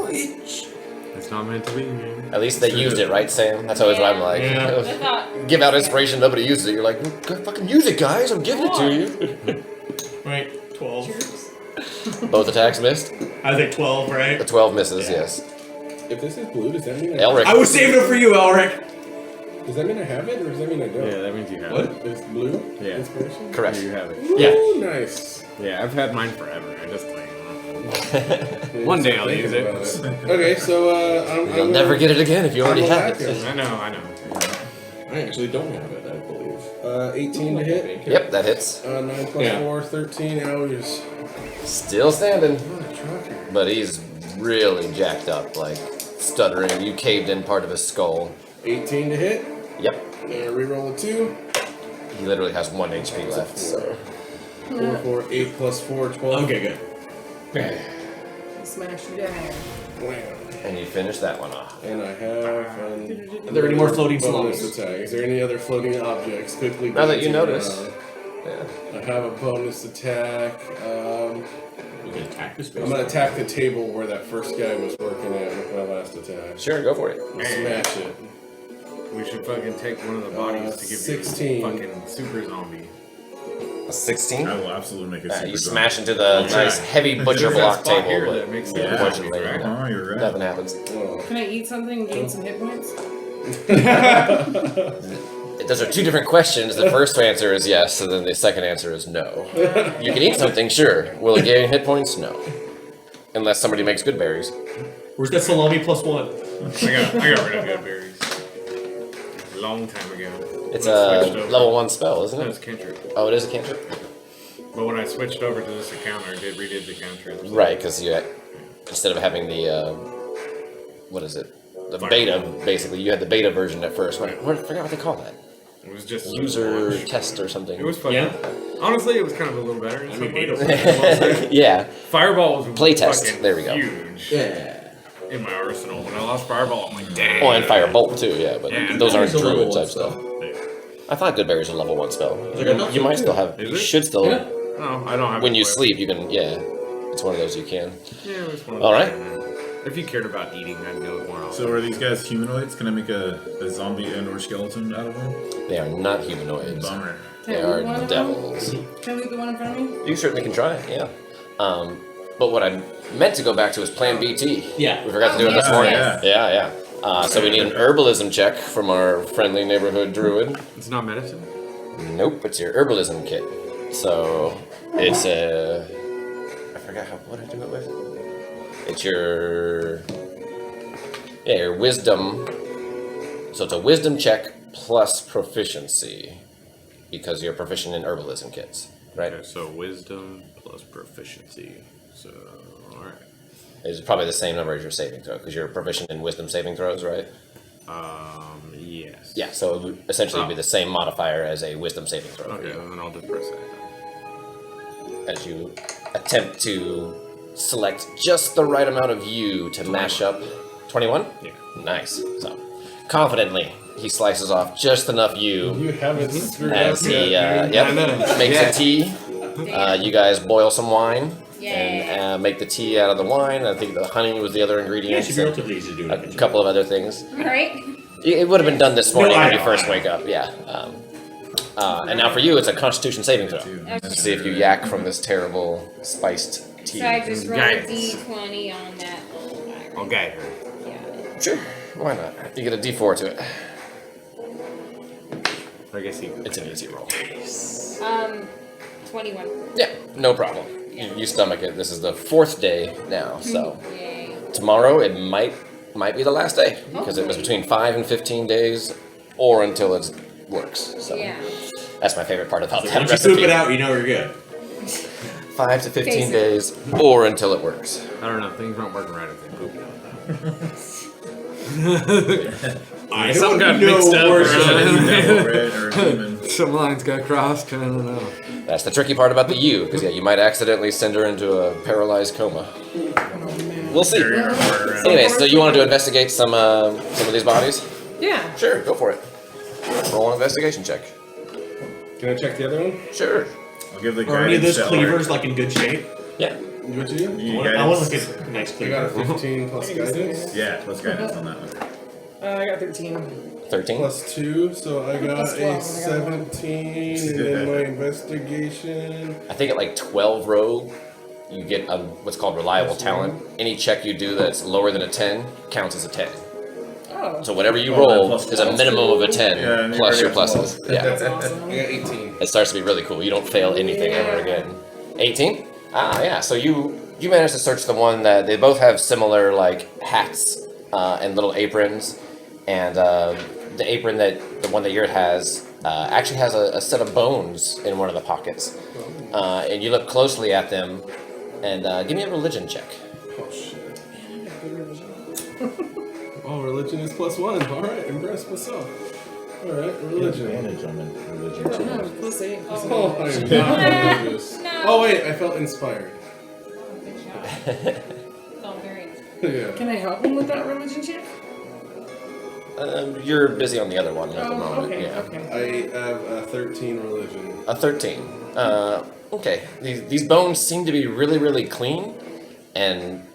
It's not meant to be, man. At least they used it, right, Sam? That's always what I'm like. Yeah. I thought. Give out inspiration, nobody uses it. You're like, fucking use it, guys. I'm giving it to you. Right, 12. Both attacks missed. I think 12, The right? 12 misses, yes. If this is blue, does that mean Elric. I was saving it for you, Elric. Does that mean I have it, or does that mean I don't? Yeah, that means you have What? it. It's blue. Yeah. Inspiration. Correct. You have it. Yeah. Ooh, nice. Yeah, I've had mine forever. I just like. One day I'll use it. Okay, so You'll never get it again if you already have it. I know. I actually don't have it, I believe. 18 to hit. Yep, that hits. 9 plus Yeah. 4, 13 hours. Still standing. What a trucker. But he's really jacked up, like stuttering. You caved in part of his skull. 18 to hit. Yep. Reroll a 2. He literally has 1 HP left, so. 4, 4, 8 plus 4, 12. Okay, good. Smash you down. Wham. And you finish that one off. And I have. Are there any more floating bonus slums? attack? Is there any other floating objects? Quickly. Now that you glancing notice. around. Yeah. I have a bonus attack. We can attack this I'm gonna attack the table where that first guy was working at with my last attack. Sure, go for it. Smash it. We should fucking take one of the bodies to give 16. you a fucking super zombie. A 16? I will absolutely make a super You zombie. smash into the nice heavy butcher There's that block spot here table, that but makes Yeah, unfortunately, right? no, Oh, you're right. nothing happens. Oh. Can I eat something and gain some hit points? Those are 2 different questions. The first answer is yes, and then the second answer is no. You can eat something, sure. Will it gain hit points? No. Unless somebody makes good berries. Where's that salami plus 1? I got rid of good berries. A long time ago. It's When I a switched over- level 1 spell, isn't No, it? it's cantrip. Oh, it is a cantrip? But when I switched over to this account, I redid the cantrip. Right, because you had, instead of having the, what is it? The beta, basically. You had the beta version at first. I forgot what they call that. It was just User test or something. It was fun. Yeah. Honestly, it was kind of a little better. I mean, beta. Yeah. Fireball was Playtest. fucking There we go. huge Yeah. in my arsenal. When I lost Fireball, I'm like, damn. Oh, and Firebolt too, yeah, but Yeah. those aren't It's a level druid 1 type stuff. Yeah. I thought Good Berry's a level 1 spell. Like, I thought You so, might too. still have, Is you it? should still, Yeah. No, I don't have when it you equipped. sleep, you can, yeah. It's one of those you can. Yeah, it's one of All those. right. If you cared about eating, I'd go more often. So are these guys humanoids? Can I make a zombie and or skeleton out of them? They are not humanoids. Bummer. They Can I leave one are of them? devils. Can I leave the one in front of me? You certainly can try it, yeah. But what I meant to go back to is Plan BT. Yeah. We forgot to do it this yes, morning. yes. Yeah. So we need an herbalism check from our friendly neighborhood druid. It's not medicine? Nope, it's your herbalism kit. So it's a. I forgot what I do it with. It's your. Yeah, your wisdom. So it's a wisdom check plus proficiency, because you're proficient in herbalism kits, right? Okay, so wisdom plus proficiency. So, alright. It's probably the same number as your saving throw, because you're proficient in wisdom saving throws, right? Yes. Yeah, so it would essentially be the same modifier as a wisdom saving throw for Okay, you. then I'll just press that. As you attempt to select just the right amount of you to mash up 21? Yeah. Nice. So, confidently, he slices off just enough you You haven't screwed as up he yet. makes Yeah. a tea. You guys boil some wine Yay. and make the tea out of the wine. I think the honey was the other Yeah, it ingredient. should be relatively easy to do. A couple of other things. Right? It would have been done this morning No, I when you know, first I know. wake up, yeah. And now for you, it's a Constitution saving throw. To see if you yak from this terrible spiced tea. So I just roll a Yikes. d20 on that. Okay. Yeah. Sure, why not? You get a D4 to it. I guess he. It's an easy roll. 21. Yeah, no problem. You stomach it. This is the 4th day now, so Yay. tomorrow it might be the last day because it was between 5 and 15 days, or until it works. So Yeah. that's my favorite part about So that once you recipe. poop it out, you know you're good. 5 to 15 Basically. days, or until it works. I don't know. Things aren't working right if they poop. I Something don't got know mixed up worse around. than Devil red or a demon. Some lines got crossed. I don't know. That's the tricky part about the you, because you might accidentally send her into a paralyzed coma. We'll see. Anyway, so you wanted to investigate some of these bodies? Yeah. Sure, go for it. Roll an investigation check. Can I check the other one? Sure. I'll give the Are any of guidance those to Elric. cleavers like in good shape? Yeah. What you do? You I want to guidance? look at a nice I got a cleaver. 15 plus guidance. Yeah, plus guidance on that one. I got 13. 13. Plus 2, so I got Plus 12, a and I got 17, and then my investigation. I think at like 12 rogue, you get a, what's called reliable talent. Any check you do that's lower than a 10 counts as a 10. Oh. So whatever you Oh, roll plus is a 12. minimum of a 10 Yeah, and you plus your already have pluses. 12. Yeah. That's awesome. I got 18. It starts to be really cool. You don't fail anything ever again. 18? Ah, yeah. So you managed to search the one that they both have similar like hats and little aprons, and the apron that the one that yours has actually has a set of bones in one of the pockets. And you look closely at them, and give me a religion check. Oh, shit. Oh, religion is plus 1. Alright, impress myself. Alright, religion. Advantage on the religion No, check. plus 8. Oh, I'm not religious. No. Oh, wait, I felt inspired. Good job. Oh, very nice. Yeah. Can I help him with that religion check? You're busy on the other one at the moment. okay, Yeah. okay. I have a 13 religion. A 13. Okay. These bones seem to be really, really clean and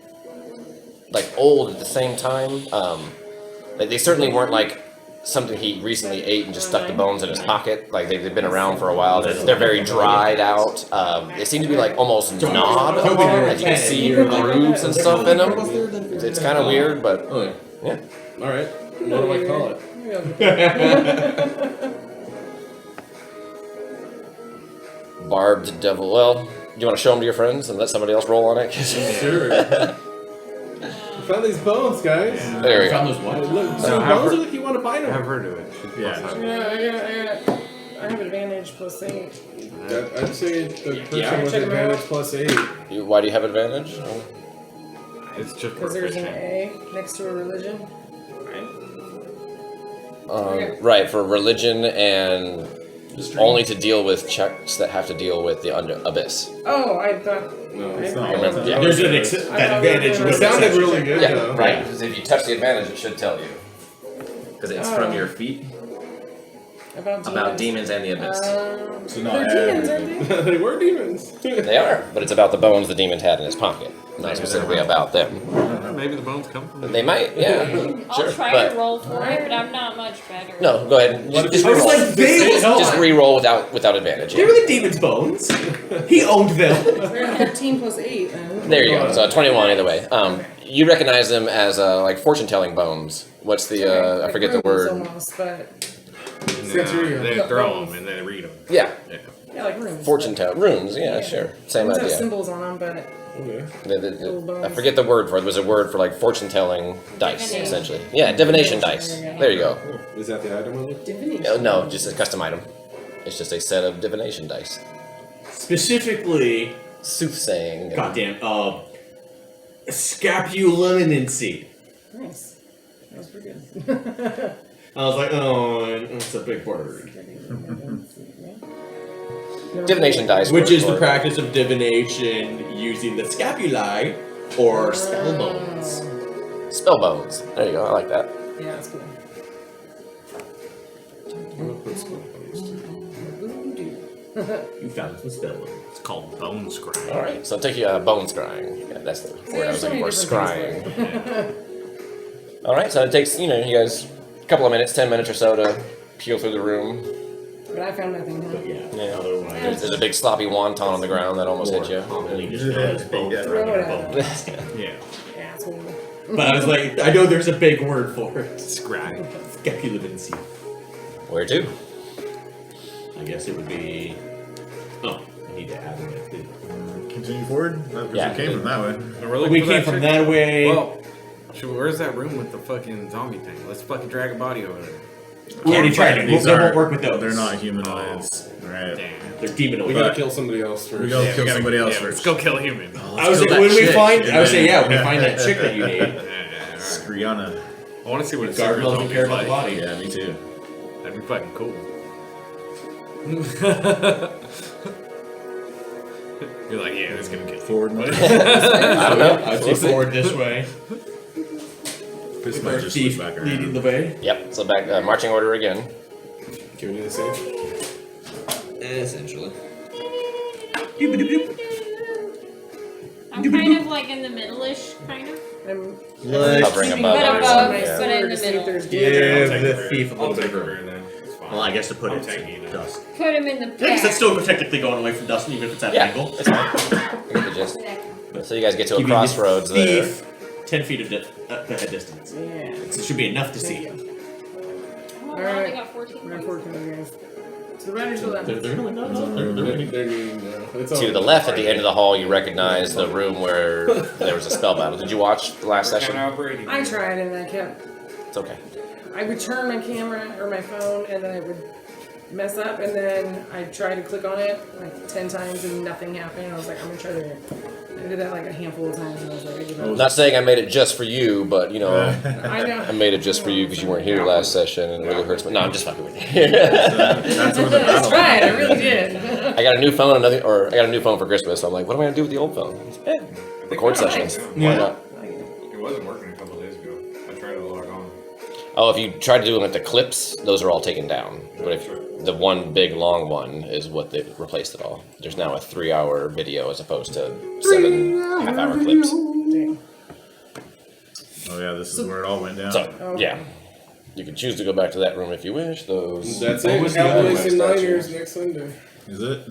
like old at the same time. They certainly weren't like something he recently ate and just stuck the bones in his pocket. Like they've been around for a while. They're very dried out. They seem to be like almost gnawed apart. As you can see grooves and stuff in them. It's kind of weird, but Oh, yeah. Alright, what do I call it? Barbed devil. Well, you want to show them to your friends and let somebody else roll on it? Sure. I found these bones, guys. There we Found go. those what? Look, have so bones her- are like you want to bite Have them. her do it. She's Yeah. plus I have advantage plus 8. I'd say the person Yeah. with Check 'em advantage out. plus 8. Why do you have advantage? It's just Because there's an proficient. A next to a religion. Right, for religion and Strength. only to deal with checks that have to deal with the abyss. Oh, I thought. No, I it's thought- not. Remember, yeah. There's an I that thought advantage we were- It was sounded really good, Yeah, though. right. Because if you touch the advantage, it should tell you. Because it's from Oh. your feet About demons and the abyss. So not they're demons, aren't everything. they? They were demons. They are, but it's about the bones the demon had in his pocket, not specifically about them. Maybe the bones come from They might, yeah, I'll sure, try but to roll for it, but I'm not much better. no, go ahead. Just I was re-roll. like, they Just re-roll without advantage. They were the demon's bones. He owned them. I got 13 plus 8. Then. There you go. So 21 either way. You recognize them as like fortune-telling bones. What's the I Like forget the runes word. Almost, but Centurion. They throw them and they read them. Yeah, yeah, like runes. fortune tell runes. Yeah, sure, same Runes have idea. symbols on them, but Okay. Little bones. I forget the word for it. There was a word for like fortune-telling dice, Divination. essentially. Yeah, divination dice. There you go. Is that the item on it? divination. No, just a custom item. It's just a set of divination dice. Specifically, Soothsaying. goddamn, scapulinancy. Nice. That was pretty good. I was like, oh, it's a big word. Divination dice. Which is the word. practice of divination using the scapulae or spell bones. Spell bones. There you go. I like that. Yeah, that's cool. You found the spell. It's called bone scrying. All right, so I'll take you bone scrying. Yeah, that's the word I was looking for. Scrying. All right, so it takes you guys a couple of minutes, 10 minutes or so to peel through the room. But I found nothing. Huh? Yeah. Otherwise, There's a big sloppy wonton on the ground that almost hit you. commonly just known as bone Yeah. throwing or bone casting. Yeah. Asshole. But I was like, I know there's a big word for it. Scrying. Scapulomancy. Where to? I guess it would be. Oh, I need to add it. Continue forward? Because Yeah. we came from that way. So we're looking We for came that from chick. that way. Well, where's that room with the fucking zombie thing? Let's fucking drag a body over there. We already tried it. These They won't aren't- work with those. They're not humanoids. Right. Damn. They're demonic. We gotta kill somebody else first. We gotta kill somebody else Let's first. go kill a human. I was kill like, that when we chick, find, and I was saying, then- yeah, when we find that chick that you need. Alright. Skriana. I want to see what a Guard super doesn't zombie's care about the like. body. Yeah, me too. That'd be fucking cool. You're like, yeah, that's gonna kill you. Forward mode. I don't know. I'd say forward this way. This With might our just thief switch back leading the around. way. Yep. So back marching order again. Can we do the same? Essentially. I'm kind of like in the middle-ish, kind of. I'm Hovering keeping above my it. eye on my But sword in the to see if middle. there's Give damage. the thief a I'll little take bit her of rear then. It's fine. Well, I guess to put I'm it taking you to then. dust. Put him in the back. Yeah, because that's still technically going away from Dustin, even if it's at an Yeah, angle. it's fine. You get the gist. So you guys get to a Keeping the crossroads there. thief 10 feet of head distance. Yeah. So it should be enough to see. Oh, All I right. only got 14 We're at points. 14 guys. So the riders go that. They're going down. They're needing now. It's To the left, at the end of the hall, you recognize the room where there was a spell battle. Did you watch the last Kind of session? operating. I tried and I kept. It's okay. I would turn my camera or my phone and then it would mess up and then I tried to click on it like 10 times and nothing happened. I was like, I'm gonna try to. I did that like a handful of times and I was like, I give up. Not saying I made it just for you, but you know, I know. I made it just for you because you weren't here last session and it really hurts me. No, I'm just fucking with you. That's where the That's battle. right, I really did. I got a new phone, I got a new phone for Christmas. So I'm like, what am I gonna do with the old phone? Record sessions. Why Yeah. not? It wasn't working a couple days ago. I tried to log on. Oh, if you try to do it with the clips, those are all taken down. But if the one big long one is what they replaced it all. There's now a 3-hour video as opposed to 7 half-hour clips. Dang. Oh yeah, this is where it all went down. So yeah, you can choose to go back to that room if you wish. Those. That's What it. was the other Cowboys and website? Niners next Sunday. Is it?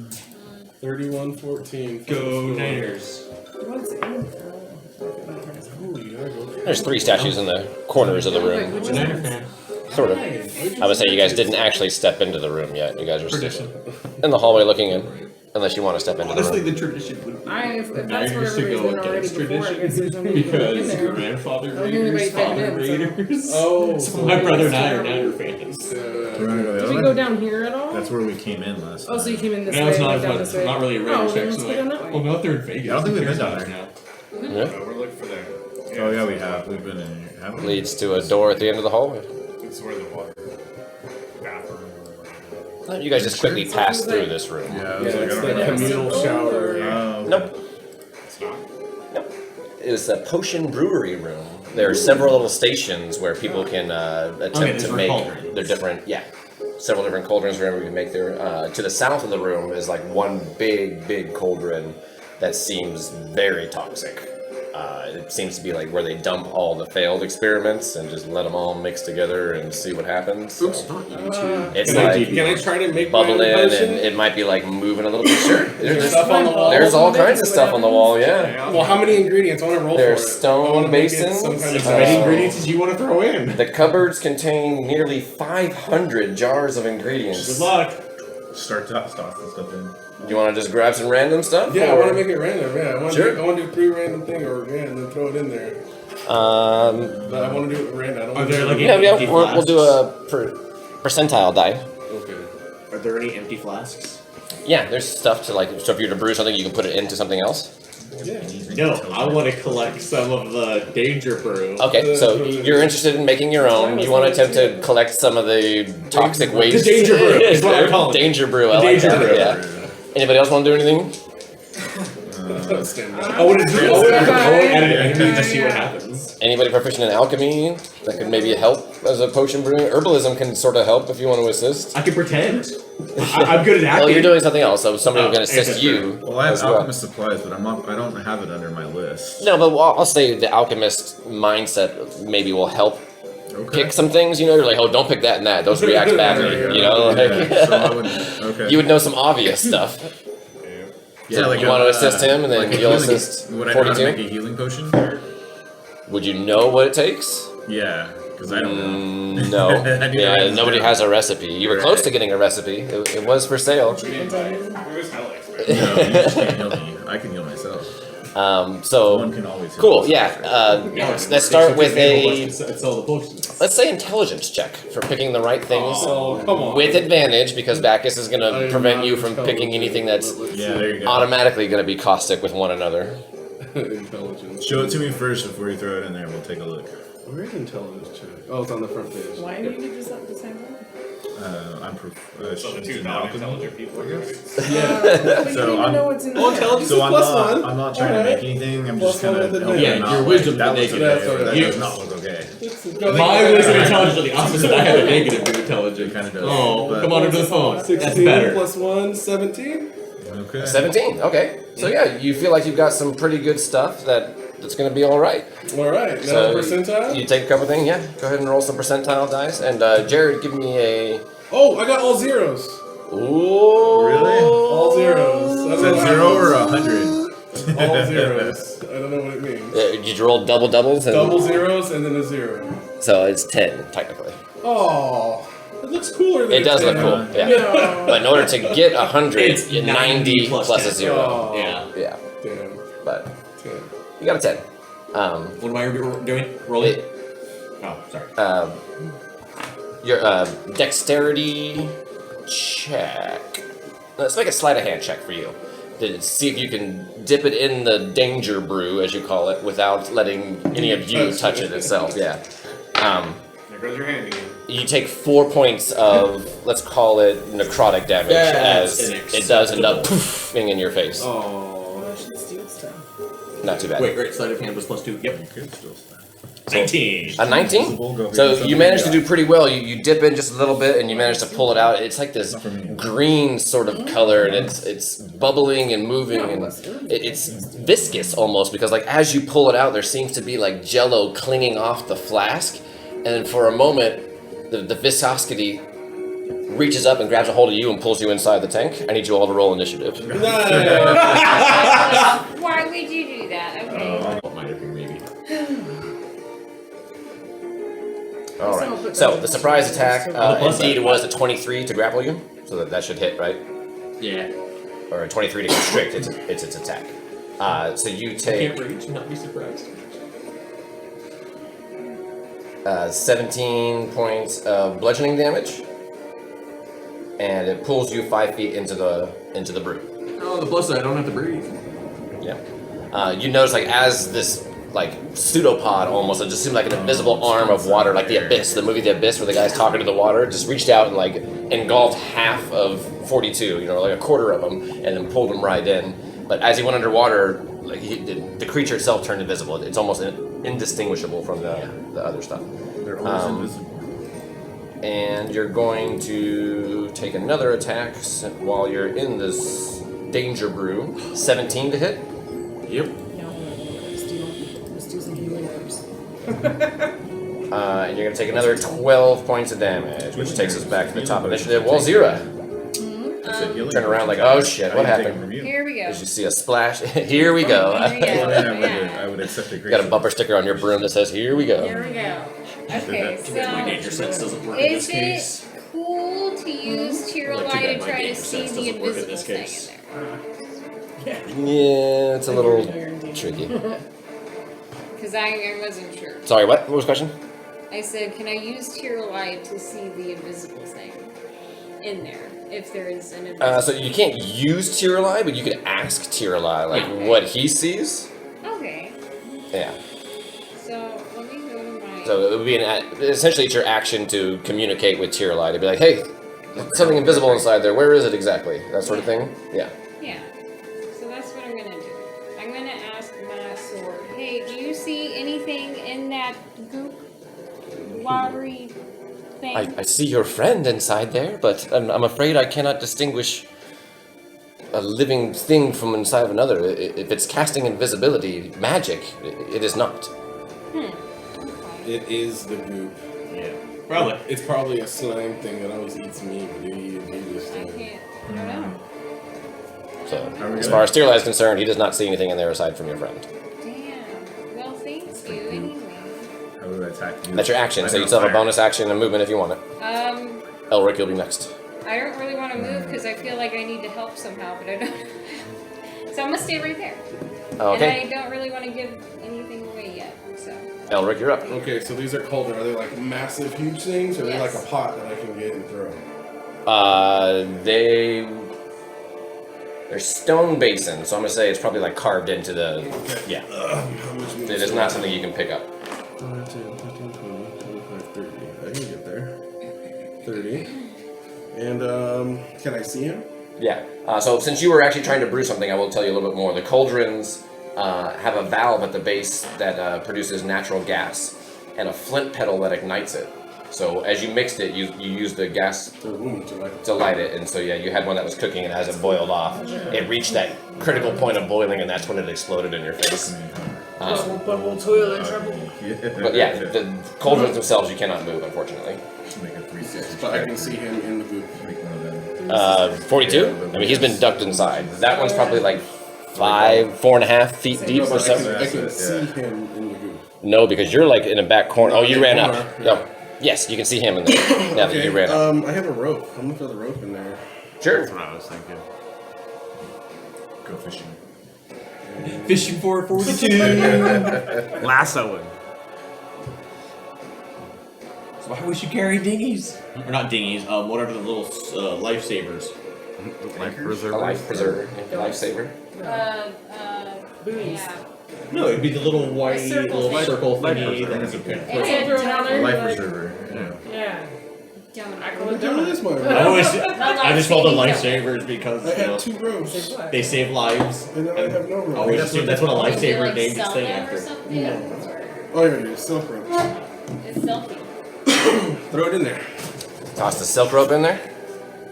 31-14. Go Niners. What's in? Ooh, you gotta go. There's 3 statues in the corners of the room. Which is Niner fan. Sort of. I would say you guys didn't actually step into the room yet. You guys are Tradition. still in the hallway looking in, unless you want to step into the Honestly, room. the tradition would be if that's Niners where to everybody's go been already against before, I guess there's no tradition need to go in because there. grandfather don't hear Raiders, anybody father coming in, so- Raiders. Oh, So my brother and I are Niner fans. We're gonna go the Did other we way? go down here at all? That's where we came in last time. Oh, so you came in this Now way, it's not went as down much, this way. not really a Raiders Oh, then section. let's go down that way. Well, no, they're in Vegas. I don't think we've been down There's there. Yeah. We're looking for that. Oh yeah, we have. We've been in here, haven't we? Leads to a door at the end of the hallway. It's where the water bathroom or whatever. You guys just quickly pass through this room. Yeah, I Yeah, was like, it's I the don't know. communal shower. Oh, Nope. It's not. It was a potion brewery room. There are several little stations where people can attempt there's to different make cauldrons. their different, several different cauldrons wherever you can make their. To the south of the room is like one big cauldron that seems very toxic. It seems to be like where they dump all the failed experiments and just let them all mix together and see what happens. Oops, So not YouTube. it's Can like I try to make my bubble own in and potion? it might be like moving a little bit. Sure. There's stuff on the wall. There's all kinds of stuff on the wall, yeah. Well, how many ingredients? I want to roll There's for it. I stone wanna make it basins, some kind As of many ingredients as you want to throw in. The cupboards contain nearly 500 jars of ingredients. Good luck. Start to stuff and stuff in. You want to just grab some random stuff? Yeah, I or- want to make it random. Yeah, I want Sure. to do 3 random things, or and then throw it in there. But I want to do it random. I don't Are want there to like Yeah, empty we'll do flasks? a percentile die. Okay. Are there any empty flasks? Yeah, there's stuff to like. So if you're to brew something, you can put it into something else. Yeah. No, I want to collect some of the danger brew. Okay, so you're interested in making your own. You want to attempt to collect some of the toxic waste. danger brew is what I'm calling it. Danger brew. I The like danger that. brew. Yeah. Anybody else want to do anything? Stand I would add an enemy to see what happens. Anybody proficient in alchemy that could maybe help as a potion brewing? Herbalism can sort of help if you want to assist. I can pretend. I'm good at acting. Well, you're doing something else, so somebody can assist you. Well, I have as well. alchemist supplies, but I don't have it under my list. No, but I'll say the alchemist mindset maybe will help pick some things. You know, you're like, oh, don't pick that and that; those react badly. You know, Yeah, so I would, okay. you would know some obvious stuff. Yeah, like you want to assist him, and then like a you'll healing- assist Would I know how to 42. make a healing potion? Would you know what it takes? Yeah, because I don't know. No. I need to Yeah, write this nobody down. has a recipe. You were close to getting a recipe. It was for sale. No, you just can't heal me. I can heal myself. So One can always heal cool. myself. Yeah. Let's start with a Sell the potions. let's say intelligence check for picking the right things Oh, come on. with advantage because Vakis is going I to am prevent not you from picking intelligent, anything that's but let's Yeah, there you go. automatically going to be caustic with one another. see. Intelligence. Show it to me first before you throw it in there. We'll take a look. Where's intelligence check? Oh, it's on the front page. Why do you do this at the same time? I'm So the two in non-intelligent people, I guess. Yeah. But you So don't even I'm- know what's in Oh, there. intelligence So is I'm plus not. one. I'm not trying to Alright. make anything. I'm Plus just kind one of with helping advantage. them Yeah, your out. wisdom's That the looks negative. okay, or that You- does not look okay. My wisdom and intelligence are the opposite. I have a negative to It intelligence. kind of does. Oh, but- come on into the phone. 16 That's better. plus 1, 17. Okay. 17. Okay. So yeah, you feel like you've got some pretty good stuff that's going to be all right. Alright, now So percentile. you take a couple things. Yeah. Go ahead and roll some percentile dice. And Jared, give me a. Oh, I got all zeros. Ooh. Really? All zeros. I Is don't that know. 0 or 100? All zeros. I don't know what it means. Did you roll doubles? And Double zeros and then a zero. So it's 10 technically. Oh, it looks cooler than It does a look 10. cool. Yeah. No. But in order to get 100, It's you 90 plus plus a 10. 0. Oh, Yeah. Yeah. Damn. But 10. you got a 10. What am I doing? Rolling? It- Oh, sorry. Your dexterity check. Let's make a sleight of hand check for you to see if you can dip it in the danger brew, as you call it, without letting any of you touch it itself. Yeah. There goes your hand again. You take 4 points of, let's call it necrotic damage, That's as an it does end up poofing in your face. Oh. I should steal stuff. Not too bad. Wait, sleight of hand was plus 2. Yep. You could still stand. 19. A 19? Invisible, go ahead So and you something managed to you do pretty well. You dip in just a little bit and you manage to pull it out. It's like this green sort of color and it's bubbling and moving and it's viscous almost because like as you pull it out there seems to be like jello clinging off the flask and then for a moment the viscosity reaches up and grabs a hold of you and pulls you inside the tank. I need you all to roll initiative. Nice. Why would you do that? Okay. Minor thing, maybe. All right. So the surprise attack plus indeed that. was a 23 to grapple you, so that should hit, right? Yeah. Or a 23 to constrict. It's its attack. So you Can't take reach, not be surprised. 17 points of bludgeoning damage, and it pulls you 5 feet into the brew. Oh, the plus side, I don't have to breathe. Yeah. You notice like as this like pseudopod almost, it just seemed like an invisible arm of water, like the Abyss, the movie The Abyss, where the guy's talking to the water, just reached out and like engulfed half of 42, you know, like a quarter of them, and then pulled him right in. But as he went underwater, like the creature itself turned invisible. It's almost indistinguishable from the other stuff. They're always invisible. And you're going to take another attack while you're in this danger brew. 17 to hit. Yep. No, let's do some healing first. And you're going to take another 12 points of damage, which takes us back to the top of initiative. Wolzira, It's a healing turn around like, potion. oh shit, I what can take happened? it from you. Here we go. As you see a splash. Here we go. Here we go. I mean, Yeah. I would accept a You great. got a bumper sticker on your broom that says, here we go. Here we go. Okay, My nature so sense doesn't work in this is case. it cool to use Tear Well, too Light bad to my try to nature see sense the doesn't work in invisible this thing case. in there? Yeah, it's a little tricky. Because I wasn't sure. Sorry, what? What was the question? I said, can I use Tear Light to see the invisible thing in there? If there is an invisible So you can't use Tiralai, but you could ask Tiralai, like, Okay. what he sees. Okay, Yeah. so let me go to my... So it would be essentially it's your action to communicate with Tiralai to be like, hey, something invisible inside there. Where is it exactly? That sort of thing. Yeah. Yeah, so that's what I'm gonna do. I watery thing. I see your friend inside there, but I'm afraid I cannot distinguish a living thing from inside of another. If it's casting invisibility magic, it is not. It is the goop. Yeah. Probably. It's probably a slime thing that always eats me, but you do this I thing. can't. I don't know. So, as far as Steerli is concerned, he does not see anything in there aside from your friend. Damn. Well, thank you anyway. How would I attack you? That's your action, so you still have a bonus action and movement if you want it. Elric, you'll be next. I don't really want to move because I feel like I need to help somehow, but I don't. So I'm gonna stay right there. Okay. And I don't really want to give anything away yet, so. Elric, you're up. Okay, so these are cauldron. Are they like massive, huge things, or are they like Yes. a pot that I can get and throw? They're stone basins, so I'm gonna say it's probably like carved into the. Yeah. How much It is not something you can pick up. 5, 10, 15, 20, 25, 30. I can get there. 30. And, can I see him? Yeah. So since you were actually trying to brew something, I will tell you a little bit more. The cauldrons have a valve at the base that produces natural gas, and a flint pedal that ignites it. So as you mixed it, you used the gas to light it, and so yeah, you had one that was cooking, and as it boiled off, it reached that critical point of boiling, and that's when it exploded in your face. But we'll toil in trouble. But yeah, the cauldrons themselves you cannot move, unfortunately. Make a 360. But I can see him in the goop. Make one of them. 42? I mean, he's been ducked inside. That one's probably like 4.5 feet deep No, or but I so. can see him in the goop. No, because you're like in a back corner. Oh, you ran up. Corner, yeah. No. Yes, you can see him in there. Now that you ran up. I have a rope. I'm gonna throw the rope in there. Sure. That's what I was thinking. Go fishing. Fishing for 42. Lassoing. So why would you carry dinghies? Or not dinghies, whatever the little lifesavers. Life A preserver. life preserver. Lifesaver. Buoys. Yeah. No, it'd be the little white circle little thing. circle Life thingy preserver. that you could And put. Throw it on there, Life like- preserver. Yeah. Yeah. Donut. I call it Look at this donut. one. I always, The I just called them life-saving lifesavers because I you know, had 2 ropes. Say what? they save lives. And now I have no I rope. always assume that's what a Did you, lifesaver like, named its sell thing them or after. something? Oh, yeah, yeah, silk rope. It's silky. Throw it in there. Toss the silk rope in there.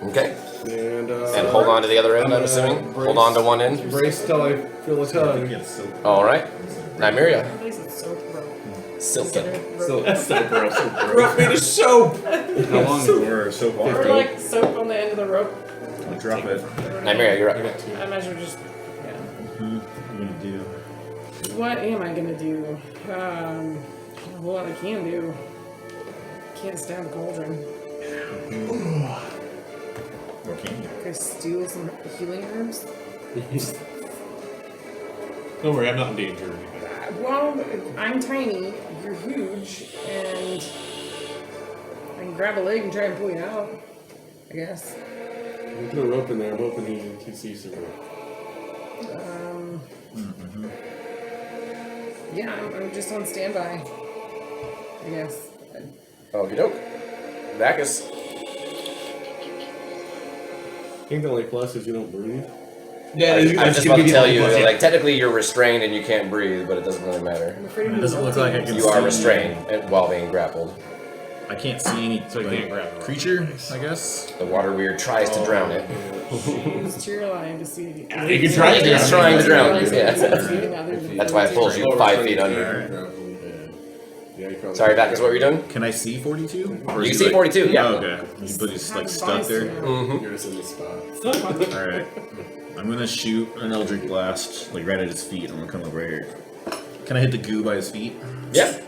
Okay. And And hold on to the other end, I'm I'm assuming. brace. Hold on to one end. brace till I feel a tug. Alright. Nymeria. At least it's soap rope. Silken. So That's so gross. Rope made of soap. How long for soap Or water? like soap on the end of the rope. I'll drop it. Nymeria, you're up. I measure just. Yeah. What are you gonna do? What am I gonna do? A whole lot I can do. Can't stab a cauldron. Or can you? Could I steal some healing herbs? Don't worry, I'm not in danger. Well, I'm tiny, you're huge, and I can grab a leg and try and pull you out. I guess. you put a rope in there. I'm hoping he sees the rope. Yeah, I'm just on standby. I guess. Okie doke. Vakis. I think the only plus is you don't breathe. Yeah, I was just about to tell you, like, technically you're restrained and you can't breathe, but it doesn't really matter. I'm afraid It doesn't look like I can You are see- restrained while being grappled. I can't see any So you can't grab it. creature, I guess. The water weird tries to drown it. use cheer line to see. You can try to It's trying to drown you, yeah. That's That's why it pulls you 5 feet under. Yeah, you probably Sorry, Vakis, what were you doing? Can I see 42? Or You is can he see like- 42, yeah. Oh, okay. But he's like stuck there. Mm-hmm. You're just in the spot. Alright. I'm gonna shoot an Eldritch Blast, like right at his feet. I'm gonna come over here. Can I hit the goo by his feet? Yeah.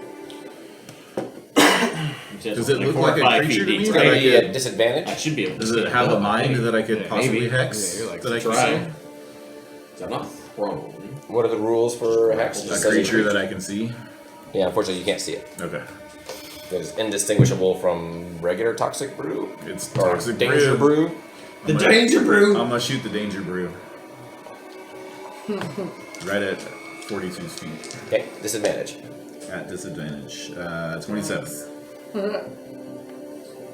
Does it look like a creature to me? It's That gonna I be could- a disadvantage. I should be able to. Does it have a mind that I could possibly maybe. hex? Yeah, you're like, that I can try. see? I'm not prone. What are the rules for a hex? It A just says creature that I can see? Yeah, unfortunately you can't see it. Okay. It is indistinguishable from regular toxic brew. It's Or toxic danger brew. The danger brew. I'm gonna shoot the danger brew. Right at 42's feet. Okay, disadvantage. At disadvantage. 27.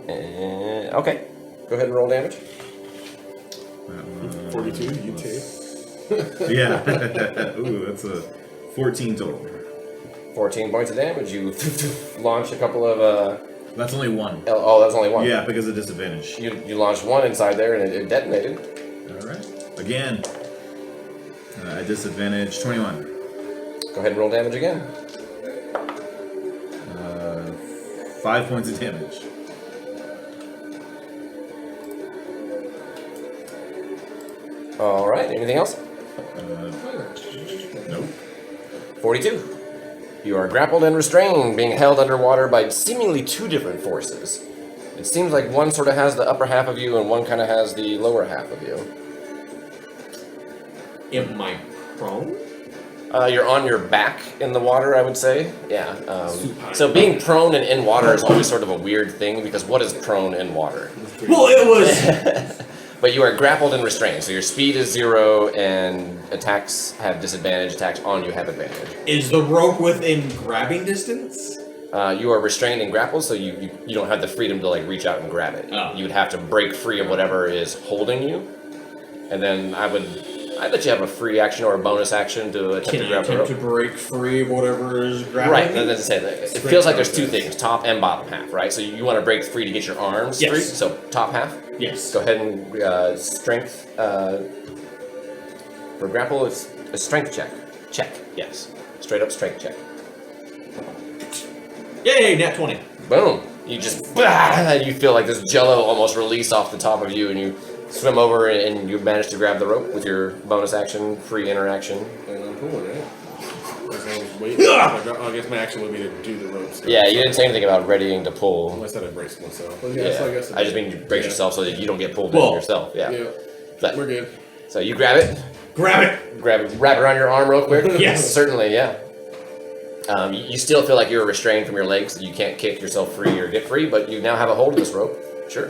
Okay. Go ahead and roll damage. That one 42, you was- take. Yeah. Ooh, that's a 14 total. 14 points of damage. You launch a couple of. That's only one. Oh, that was only one. Yeah, because of disadvantage. You launched one inside there and it detonated. Alright. Again. I disadvantage 21. Go ahead and roll damage again. 5 points of damage. Alright, anything else? Nope. 42. You are grappled and restrained, being held underwater by seemingly two different forces. It seems like one sort of has the upper half of you and one kind of has the lower half of you. Am I prone? You're on your back in the water, I would say. Yeah. So being prone and in water is always sort of a weird thing, because what is prone in water? Well, it was... But you are grappled and restrained, so your speed is 0, and attacks have disadvantage, attacks on you have advantage. Is the rope within grabbing distance? You are restrained and grappled, so you don't have the freedom to like reach out and grab it. Oh. You would have to break free of whatever is holding you, and then I bet you have a free action or a bonus action to attempt to grab the rope. To break free of whatever is grabbing Right, me? that's to say that it feels like there's two things, top and bottom half, right? So you want to break free to get your arms Yes. free. So top half. Yes. Go ahead and strength for grapple. It's a strength check. Check. Yes. Straight up strength check. Yay, nat 20. Boom. You just you feel like this jello almost release off the top of you, and you swim over and you manage to grab the rope with your bonus action, free interaction. And I'm pulling it. As I was waiting, I guess my action would be to do the rope stuff. Yeah, you didn't say anything about readying to pull. Unless I braced myself. But Yeah, so I guess I just mean you brace yourself so that you don't get pulled Well, in yourself. Yeah. Yeah, But- we're good. So you grab it, Grab it! wrap it around your arm real quick. Yes. Certainly, yeah. You still feel like you're restrained from your legs. You can't kick yourself free or get free, but you now have a hold of this rope. Sure.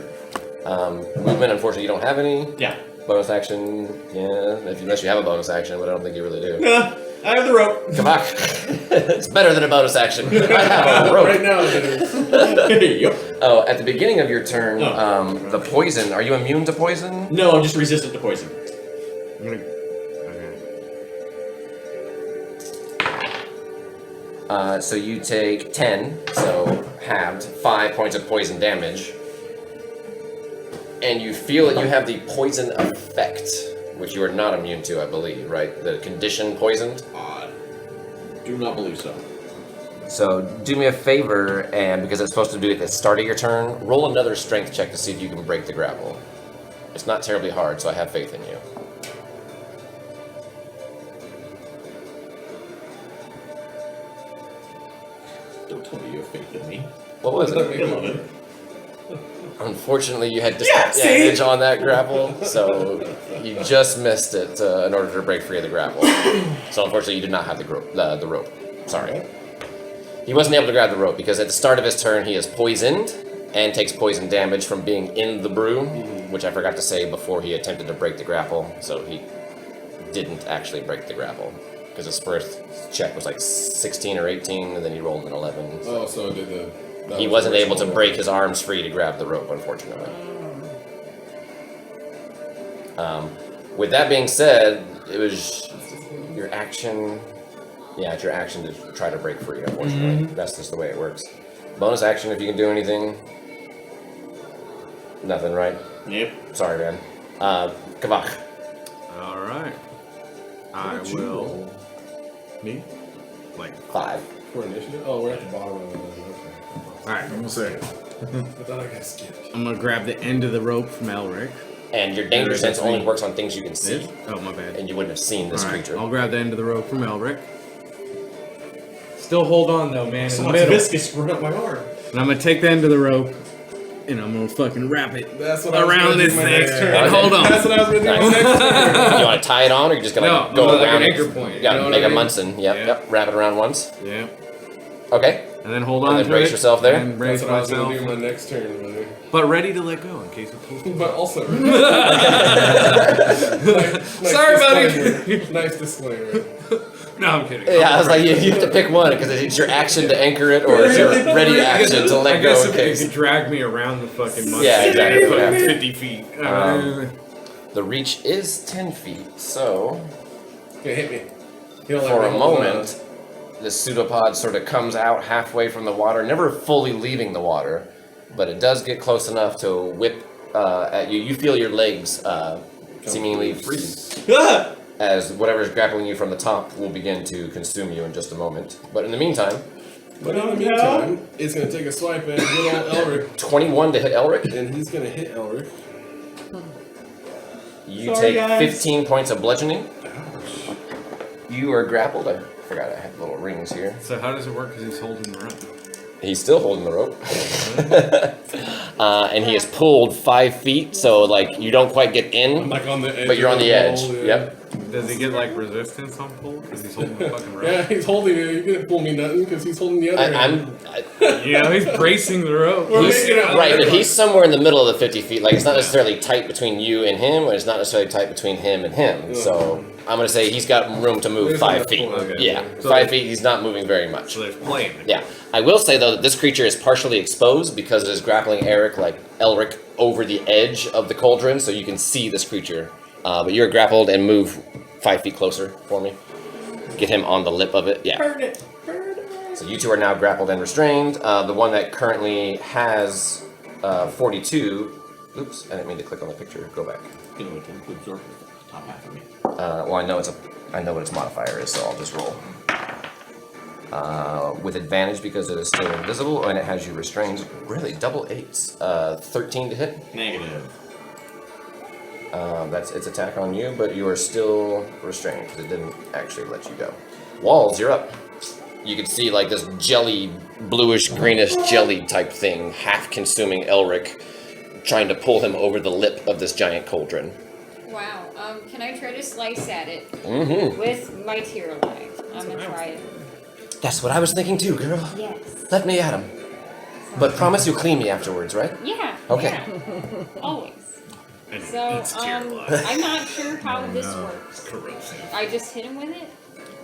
Movement, unfortunately, you don't have any. Yeah. Bonus action, yeah, unless you have a bonus action, but I don't think you really do. Nah, I have the rope. Come on. It's better than a bonus action. I have a rope. Right now it is. Yep. Oh, at the beginning of your turn, Oh. the poison, are you immune to poison? No, I'm just resistant to poison. I'm gonna. Okay. So you take 10, so halved, 5 points of poison damage. And you feel that you have the poison effect, which you are not immune to, I believe, right? The condition poisoned. Do not believe so. So do me a favor, and because it's supposed to do it at the start of your turn, roll another strength check to see if you can break the grapple. It's not terribly hard, so I have faith in you. Don't tell me you have faith in me. What was I it? love it. Unfortunately, you had Yeah, see? disadvantage on that grapple, so you just missed it in order to break free of the grapple. So unfortunately, you did not have the rope. Sorry. He wasn't able to grab the rope because at the start of his turn, he is poisoned and takes poison damage from being in the brew, which I forgot to say before he attempted to break the grapple, so he didn't actually break the grapple because his first check was like 16 or 18, and then he rolled an 11. So. Oh, so I did the... He wasn't able to break his arms free to grab the rope, unfortunately. With that being said, it was your action. Yeah, it's your action to try to break free, unfortunately. That's just the way it works. Bonus action if you can do anything. Nothing, right? Yep. Sorry, man. Kavach. Alright. I What did you will. roll? Me? Like. 5. For initiative? Oh, we're at the bottom of it. Okay. Alright. I'm gonna say. I thought I got skipped. I'm gonna grab the end of the rope from Elric. And your danger sense That's only me. works on things you can see, This? Oh, my bad. and you wouldn't have seen this Alright, creature. I'll grab the end of the rope from Elric. Still hold on though, man, in So the much middle. viscous screwing up my arm. And I'm gonna take the end of the rope, and I'm gonna fucking wrap it That's what I was around gonna do this my thing. next turn. And hold on. That's what I was going to do my Nice. next turn. You want to tie it on, or you're just gonna No, go like around an it? anchor point, you Yeah, know what make I a mean? Munson. Yep, Yeah. yep. Wrap it around once. Yeah. Okay. And then hold And on then to brace it, yourself there. And brace That's what I was myself. going to do my next turn, buddy. But ready to let go in case it pulls me. But also... Sorry, buddy. buddy. Nice disclaimer. No, I'm kidding. Yeah, I was like, you have to pick one because it's your action to anchor it, or it's your ready action to I let guess go in if you case. could drag me around the fucking Mustang, Yeah, exactly, fucking yeah. 50 feet. The reach is 10 feet, so Okay, hit me. You don't for like a me holding moment, this pseudopod sort of comes out halfway from the water, never fully leaving the water, but it does get close enough to whip at you. You feel your legs seemingly freeze Ah! as whatever's grappling you from the top will begin to consume you in just a moment. But in the meantime, it's gonna take a swipe at good old Elric, 21 to hit Elric. and he's gonna hit Elric. You Sorry, take guys. 15 points of bludgeoning. You are grappled. I forgot I had little rings here. So how does it work? Because he's holding the rope. He's still holding the rope. And he is pulled 5 feet, so like you don't quite get I'm in, like on the edge. but you're on the edge. Yep. Does he get like resistance on pull? Because he's holding the fucking rope. Yeah, he's holding it. He can't pull me nothing because he's holding the other hand. He's bracing the rope. We're He's, making it right, but he's somewhere in the middle of the 50 feet. Like, it's not necessarily tight between you and him, or it's not necessarily tight between him and him. So, I'm going to say he's got room to move There's 5 enough feet. pull, okay. Yeah, So 5 feet, he's not moving very much. So there's plane. Yeah. I will say, though, that this creature is partially exposed because it is grappling Elric over the edge of the cauldron, so you can see this creature. But you're grappled and move 5 feet closer for me. Get him on the lip of it. Yeah. Burn it. So you two are now grappled and restrained. The one that currently has 42. Oops, I didn't mean to click on the picture. Go back. Top half of me. Well, I know what its modifier is, so I'll just roll. With advantage because it is still invisible, and it has you restrained. Really, double 8s. 13 to hit. Negative. That's its attack on you, but you are still restrained because it didn't actually let you go. Walls, you're up. You can see like this jelly, bluish, greenish jelly type thing, half consuming Elric, trying to pull him over the lip of this giant cauldron. Wow. Can I try to slice at it Mm-hmm. with my tear line? I'm gonna try it. That's what I was thinking too, girl. Yes. Let me at him. But promise you'll clean me afterwards, right? Yeah. Okay. Yeah. Always. And So, it's tear line. I'm not sure how this no. works. Corrosive. I just hit him with it?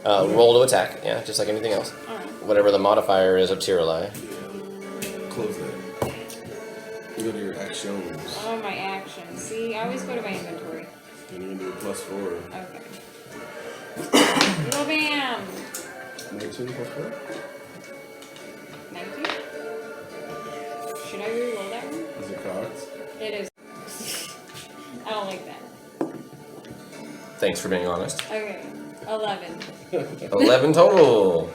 Roll to attack, yeah, just like anything else. Alright. Whatever the modifier is of Tiralai. Close that. You go to your actions. Oh, my actions. See, I always go to my inventory. And you can do a +4. Okay. Little bam! 19 +4? 19? Should I reroll that one? Is it cocked? It is. I don't like that. Thanks for being honest. Okay. 11. 11 total.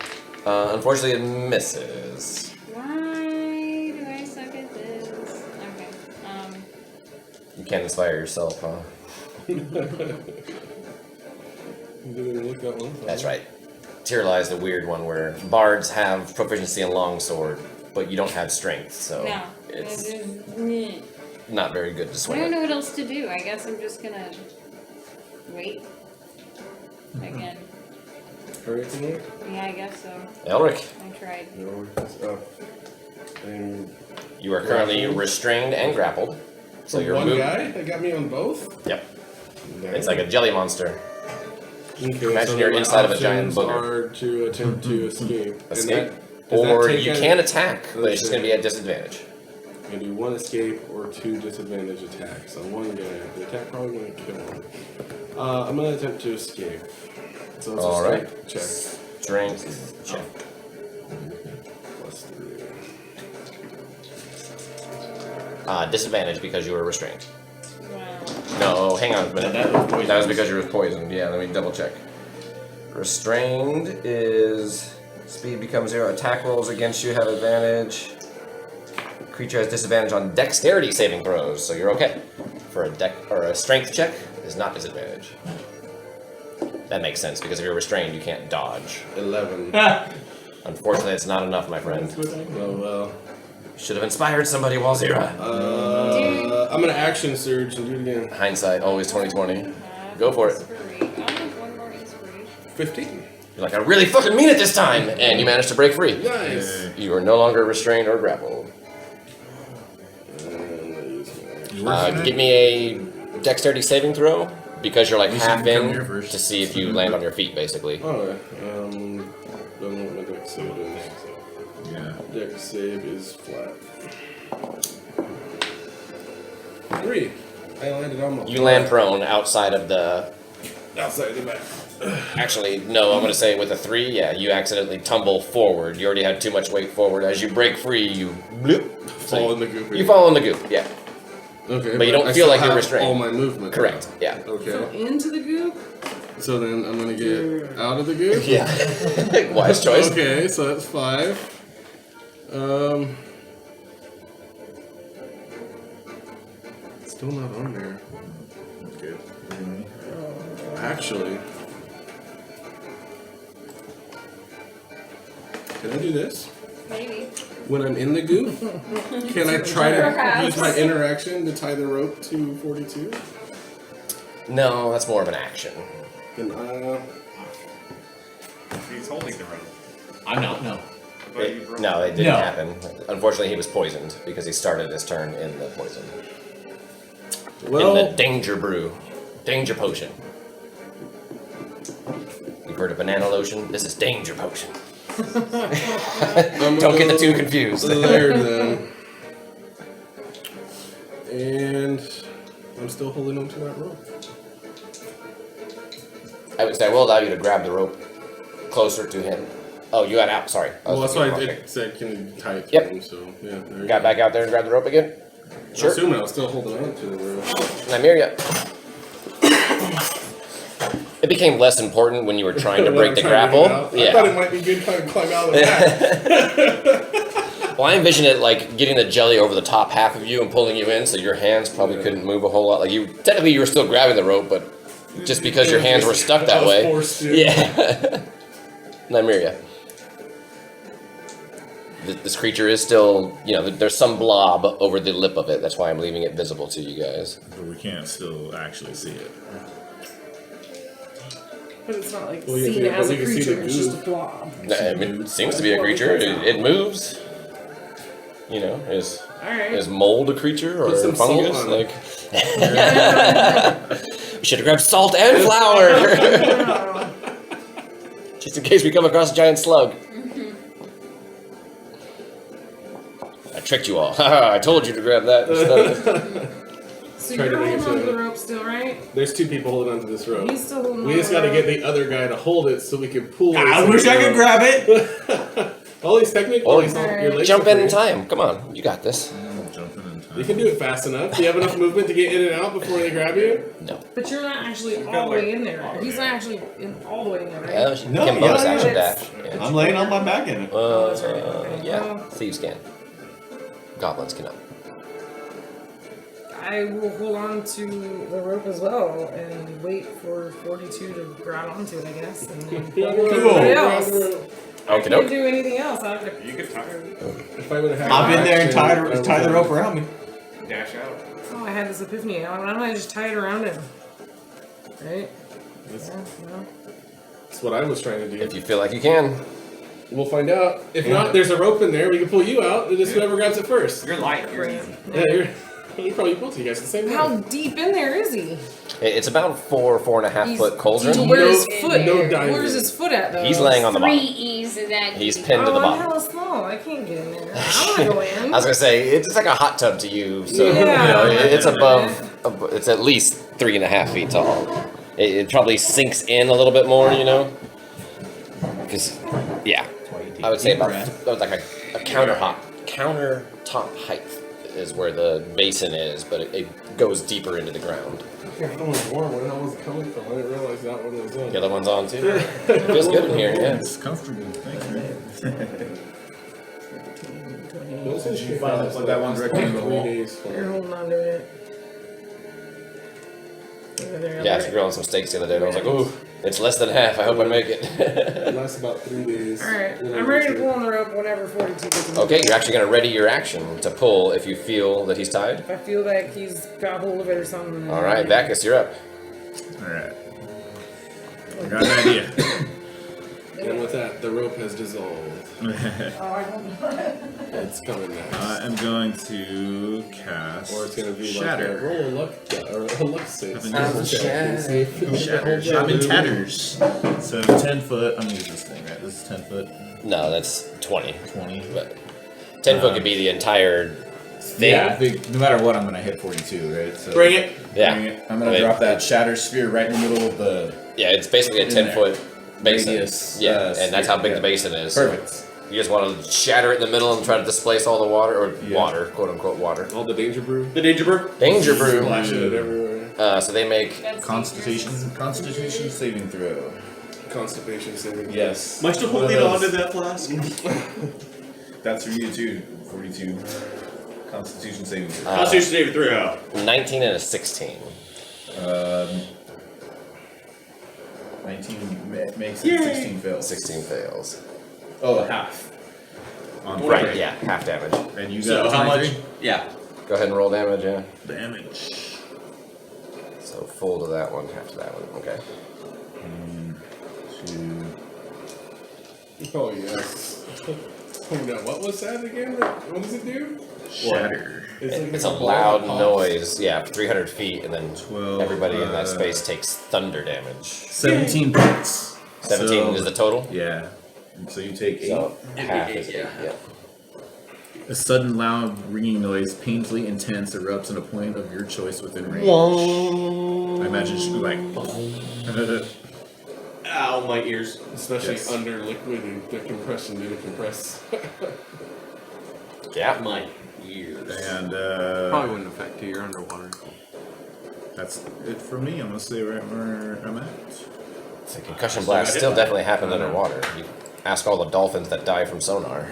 Unfortunately, it misses. Why do I suck at this? Okay. You can't inspire yourself, huh? You didn't even look that one. That's right. Tiralai is the weird one where bards have proficiency in longsword, but you don't have strength, so No. it's Meh. not very good to I swing don't it. know what else to do. I guess I'm just gonna wait. Again. Hurry up more. Yeah, I guess so. Elric, I tried. It's up. And you are currently restrained and grappled, so you're one moved. guy that got me on both? Yep, it's like a jelly monster. Okay, Imagine so you're my inside of a giant options booger. are to attempt to escape. And Escape, does that or take you any- can attack, but it's just going to be at disadvantage. I can do 1 escape or 2 disadvantage attacks on one guy. The attack probably won't kill him. I'm gonna attempt to escape. So it's All a right. strength check. Strength check. +3. Disadvantage because you were restrained. Wow. No, hang on a minute. That was poison. That was because you were poisoned. Yeah, let me double check. Restrained is speed becomes 0. Attack rolls against you have advantage. Creature has disadvantage on dexterity saving throws, so you're okay. For a strength check is not disadvantage. That makes sense because if you're restrained, you can't dodge. 11. Unfortunately, it's not enough, my friend. Oh well. Should have inspired somebody, Wolzira. I'm gonna action surge and do it again. Hindsight, always 2020. Go for it. Inspiration. I have one more inspiration. 15. You're like, I really fucking mean it this time, and you managed to break free. Nice. You are no longer restrained or grappled. And I use my You working Give it? me a dexterity saving throw because you're like You half should come in here first. to see if you land on your feet, basically. Alright, don't know what my dex save is. Yeah. Dex save is flat. 3. I landed on my You land prone outside of the outside the back. Actually, no, I'm going to say with a 3, yeah, you accidentally tumble forward. You already had too much weight forward. As you break free, you bloop. Fall in the goop. You fall in the goop, yeah. Okay, But you don't I feel still like you're have restrained. all my movement. Correct, yeah. Okay. So into the goop? So then I'm gonna get out of the goop? Yeah. Wise choice. Okay, so that's 5. Still not on there. Good. Actually. Can I do this? Maybe. When I'm in the goop, can I try to Perhaps. use my interaction to tie the rope to 42? No, that's more of an action. Then He's holding the rope. I'm not. No. No, it didn't No. happen. Unfortunately, he was poisoned because he started his turn in the poison. well, In the danger brew. Danger potion. You've heard of banana lotion? This is danger potion. I'm Don't get the gonna two go confused. There then. And I'm still holding onto that rope. I would say I will allow you to grab the rope closer to him. Oh, you got out. Sorry. Well, that's why Okay. it said can you tie it to Yep. him, so yeah. There you Got go. back out there and grabbed the rope again? Sure. Assuming I was still holding on to the rope. Nymeria. It became less important when you were trying to When break I'm the trying to grapple. get out. I thought it might be good to climb out of the back. Well, I envision it like getting the jelly over the top half of you and pulling you in, so your hands probably couldn't move a whole lot. Like technically you were still grabbing the rope, but just because your hands were stuck I that was way. forced to. Yeah. Nymeria. This creature is still, there's some blob over the lip of it. That's why I'm leaving it visible to you guys. But we can't still actually see it. But it's not like Well, yeah, seen yeah, as but a we can see creature, the it's just a goo. blob. I mean, it seems to be a creature. It moves. Is Alright. mold a creature or Put some salt fungus? on Like, we should have grabbed salt and flour, just in case we come across a giant slug. I tricked you all. I told you to grab that. So Try you're to make it holding onto so- the rope still, right? There's 2 people holding onto this rope. He's still holding We on just to got to the get rope. the other guy to hold it so we can pull it. I so wish we I could can- grab it. Oh, he's technically. Oh, he's not, your legs Jump are in and free. tie him. Come on, you got this. Jumping in time. You can do it fast enough. Do you have enough movement to get in and out before they grab you? No. But you're not actually all got, the way like, in there. all the He's way. not actually all the way in there, right? No, Can yeah, bonus yeah, action it's- dash. Yeah. I'm laying on my back in it. Oh, that's right, okay. Yeah, Well- thieves can. Goblins cannot. I will hold on to the rope as well and wait for 42 to grab onto it, I guess. And then Cool. everybody else. I Okay, can't do anything else. I have to You could tie her, If I would have had Hop in there and action, tie the rope around me. dash out. Oh, I had this epiphany. Why don't I just tie it around him? Right? That's, Yeah, no. that's what I was trying to do. If you feel like you can. We'll find out. If not, there's a rope in there. We can pull you out. And just whoever grabs it first. You're light. You're easy. Yeah, you're probably both of you guys the same How way. deep in there is he? It's about 4.5 He's- foot cauldron. So where's No- his foot? no diving. Where's his foot at though? He's laying on the 3 bottom. E's of that. He's deep. pinned to the I'm bottom. hella small. I can't get in there. I want to go in. I was gonna say it's like a hot tub to you, so Yeah. it's above. It's at least 3.5 feet tall. It probably sinks in a little bit more, because yeah, I would say about like a countertop height is where the basin is, but it goes deeper into the ground. Your phone was warm. Where the hell was it coming from? I didn't realize that one was on. The other one's on too. It feels good in here, yeah. It's comfortable. Thanks, man. Those are shit Finally fast, plug that one like, directly in the 3 wall. days. You're holding on to it. Yeah, I was grilling some steaks the other day, and I was like, ooh, it's less than half. I hope I make it. It lasts about 3 days. Alright, Then I'm ready to use pull it. on the rope whenever 42 gets in. Okay, you're actually gonna ready your action to pull if you feel that he's tied. If I feel like he's got hold of it or something. All right, Vakis, you're up. Alright. I got an idea. And with that, the rope has dissolved. Oh, I don't know. It's coming next. I'm going to cast Or it's gonna be Shatter. like a roll a luck or a luck save. I've been using Save. Shatter. I'm in tatters. So 10 foot. I'm gonna use this thing, right? This is 10 foot. No, that's 20. 20. But 10 foot could be the entire thing. Yeah, I think no matter what, I'm gonna hit 42, right? So Bring it. Yeah. bring it. I'm gonna Wait. drop that shatter sphere right in the middle of the Yeah, it's basically a In 10-foot basin. radius, Yeah, and that's how big yeah. the basin is. So perfect. you just want to shatter it in the middle and try to displace all the water, or Yeah. water, quote unquote water. All the danger brew. The danger brew. Danger brew. Flashing it everywhere. So they make That's Constitution saving throw. Constipation saving. Yes. Am I still One of holding on to those. that flask? That's for you too. 42. Constitution saving throw. Constitution saving throw. 19 and a 16. 19 makes it, 16 fails. 16 fails. Oh, half. On Right, fire. yeah, half damage. And you So got how much? 23? Yeah. Go ahead and roll damage, yeah. Damage. So full to that one, half to that one, okay. 2. Oh yes. Oh no, what was that again? What does it do? Shatter. It's a loud noise, yeah, 300 feet, and then 12, everybody in that space takes thunder damage. 17 points. 17 So- is the total? Yeah. So you take 8. So half is 8, yeah. A sudden loud ringing noise, painfully intense, erupts in a point of your choice within range. I imagine it should be like. Ow, my ears. Especially Yes. under liquid and the compression didn't compress. Yeah. My ears. And Probably wouldn't affect you. You're underwater. that's it for me. I'm gonna stay right where I'm at. So concussion blast still definitely happened underwater. You ask all the dolphins that die from sonar.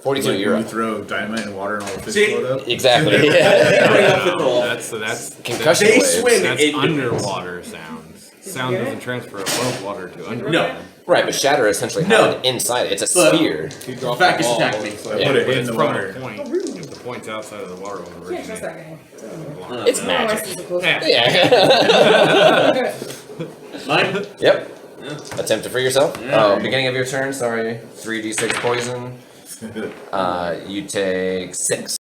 42, Like you're when you up. throw dynamite in water and all the fish See? float up. Exactly. Yeah. Bring up the doll. That's Concussion They waves. swim that's in underwater sounds. Sound get it? doesn't transfer above water to underwater. No. Right, but shatter essentially No. happened inside. It's a But- sphere. He dropped Vakis the ball. attacked me. So I Yeah. put it But in it's the from water. a point. If the point's outside of the water will Can't trust originate. that guy. It's Oh, I magic. see the close Yeah. Mine? Yep. Attempt to free yourself. Oh, beginning of your turn. Sorry. 3d6 poison. You take 6.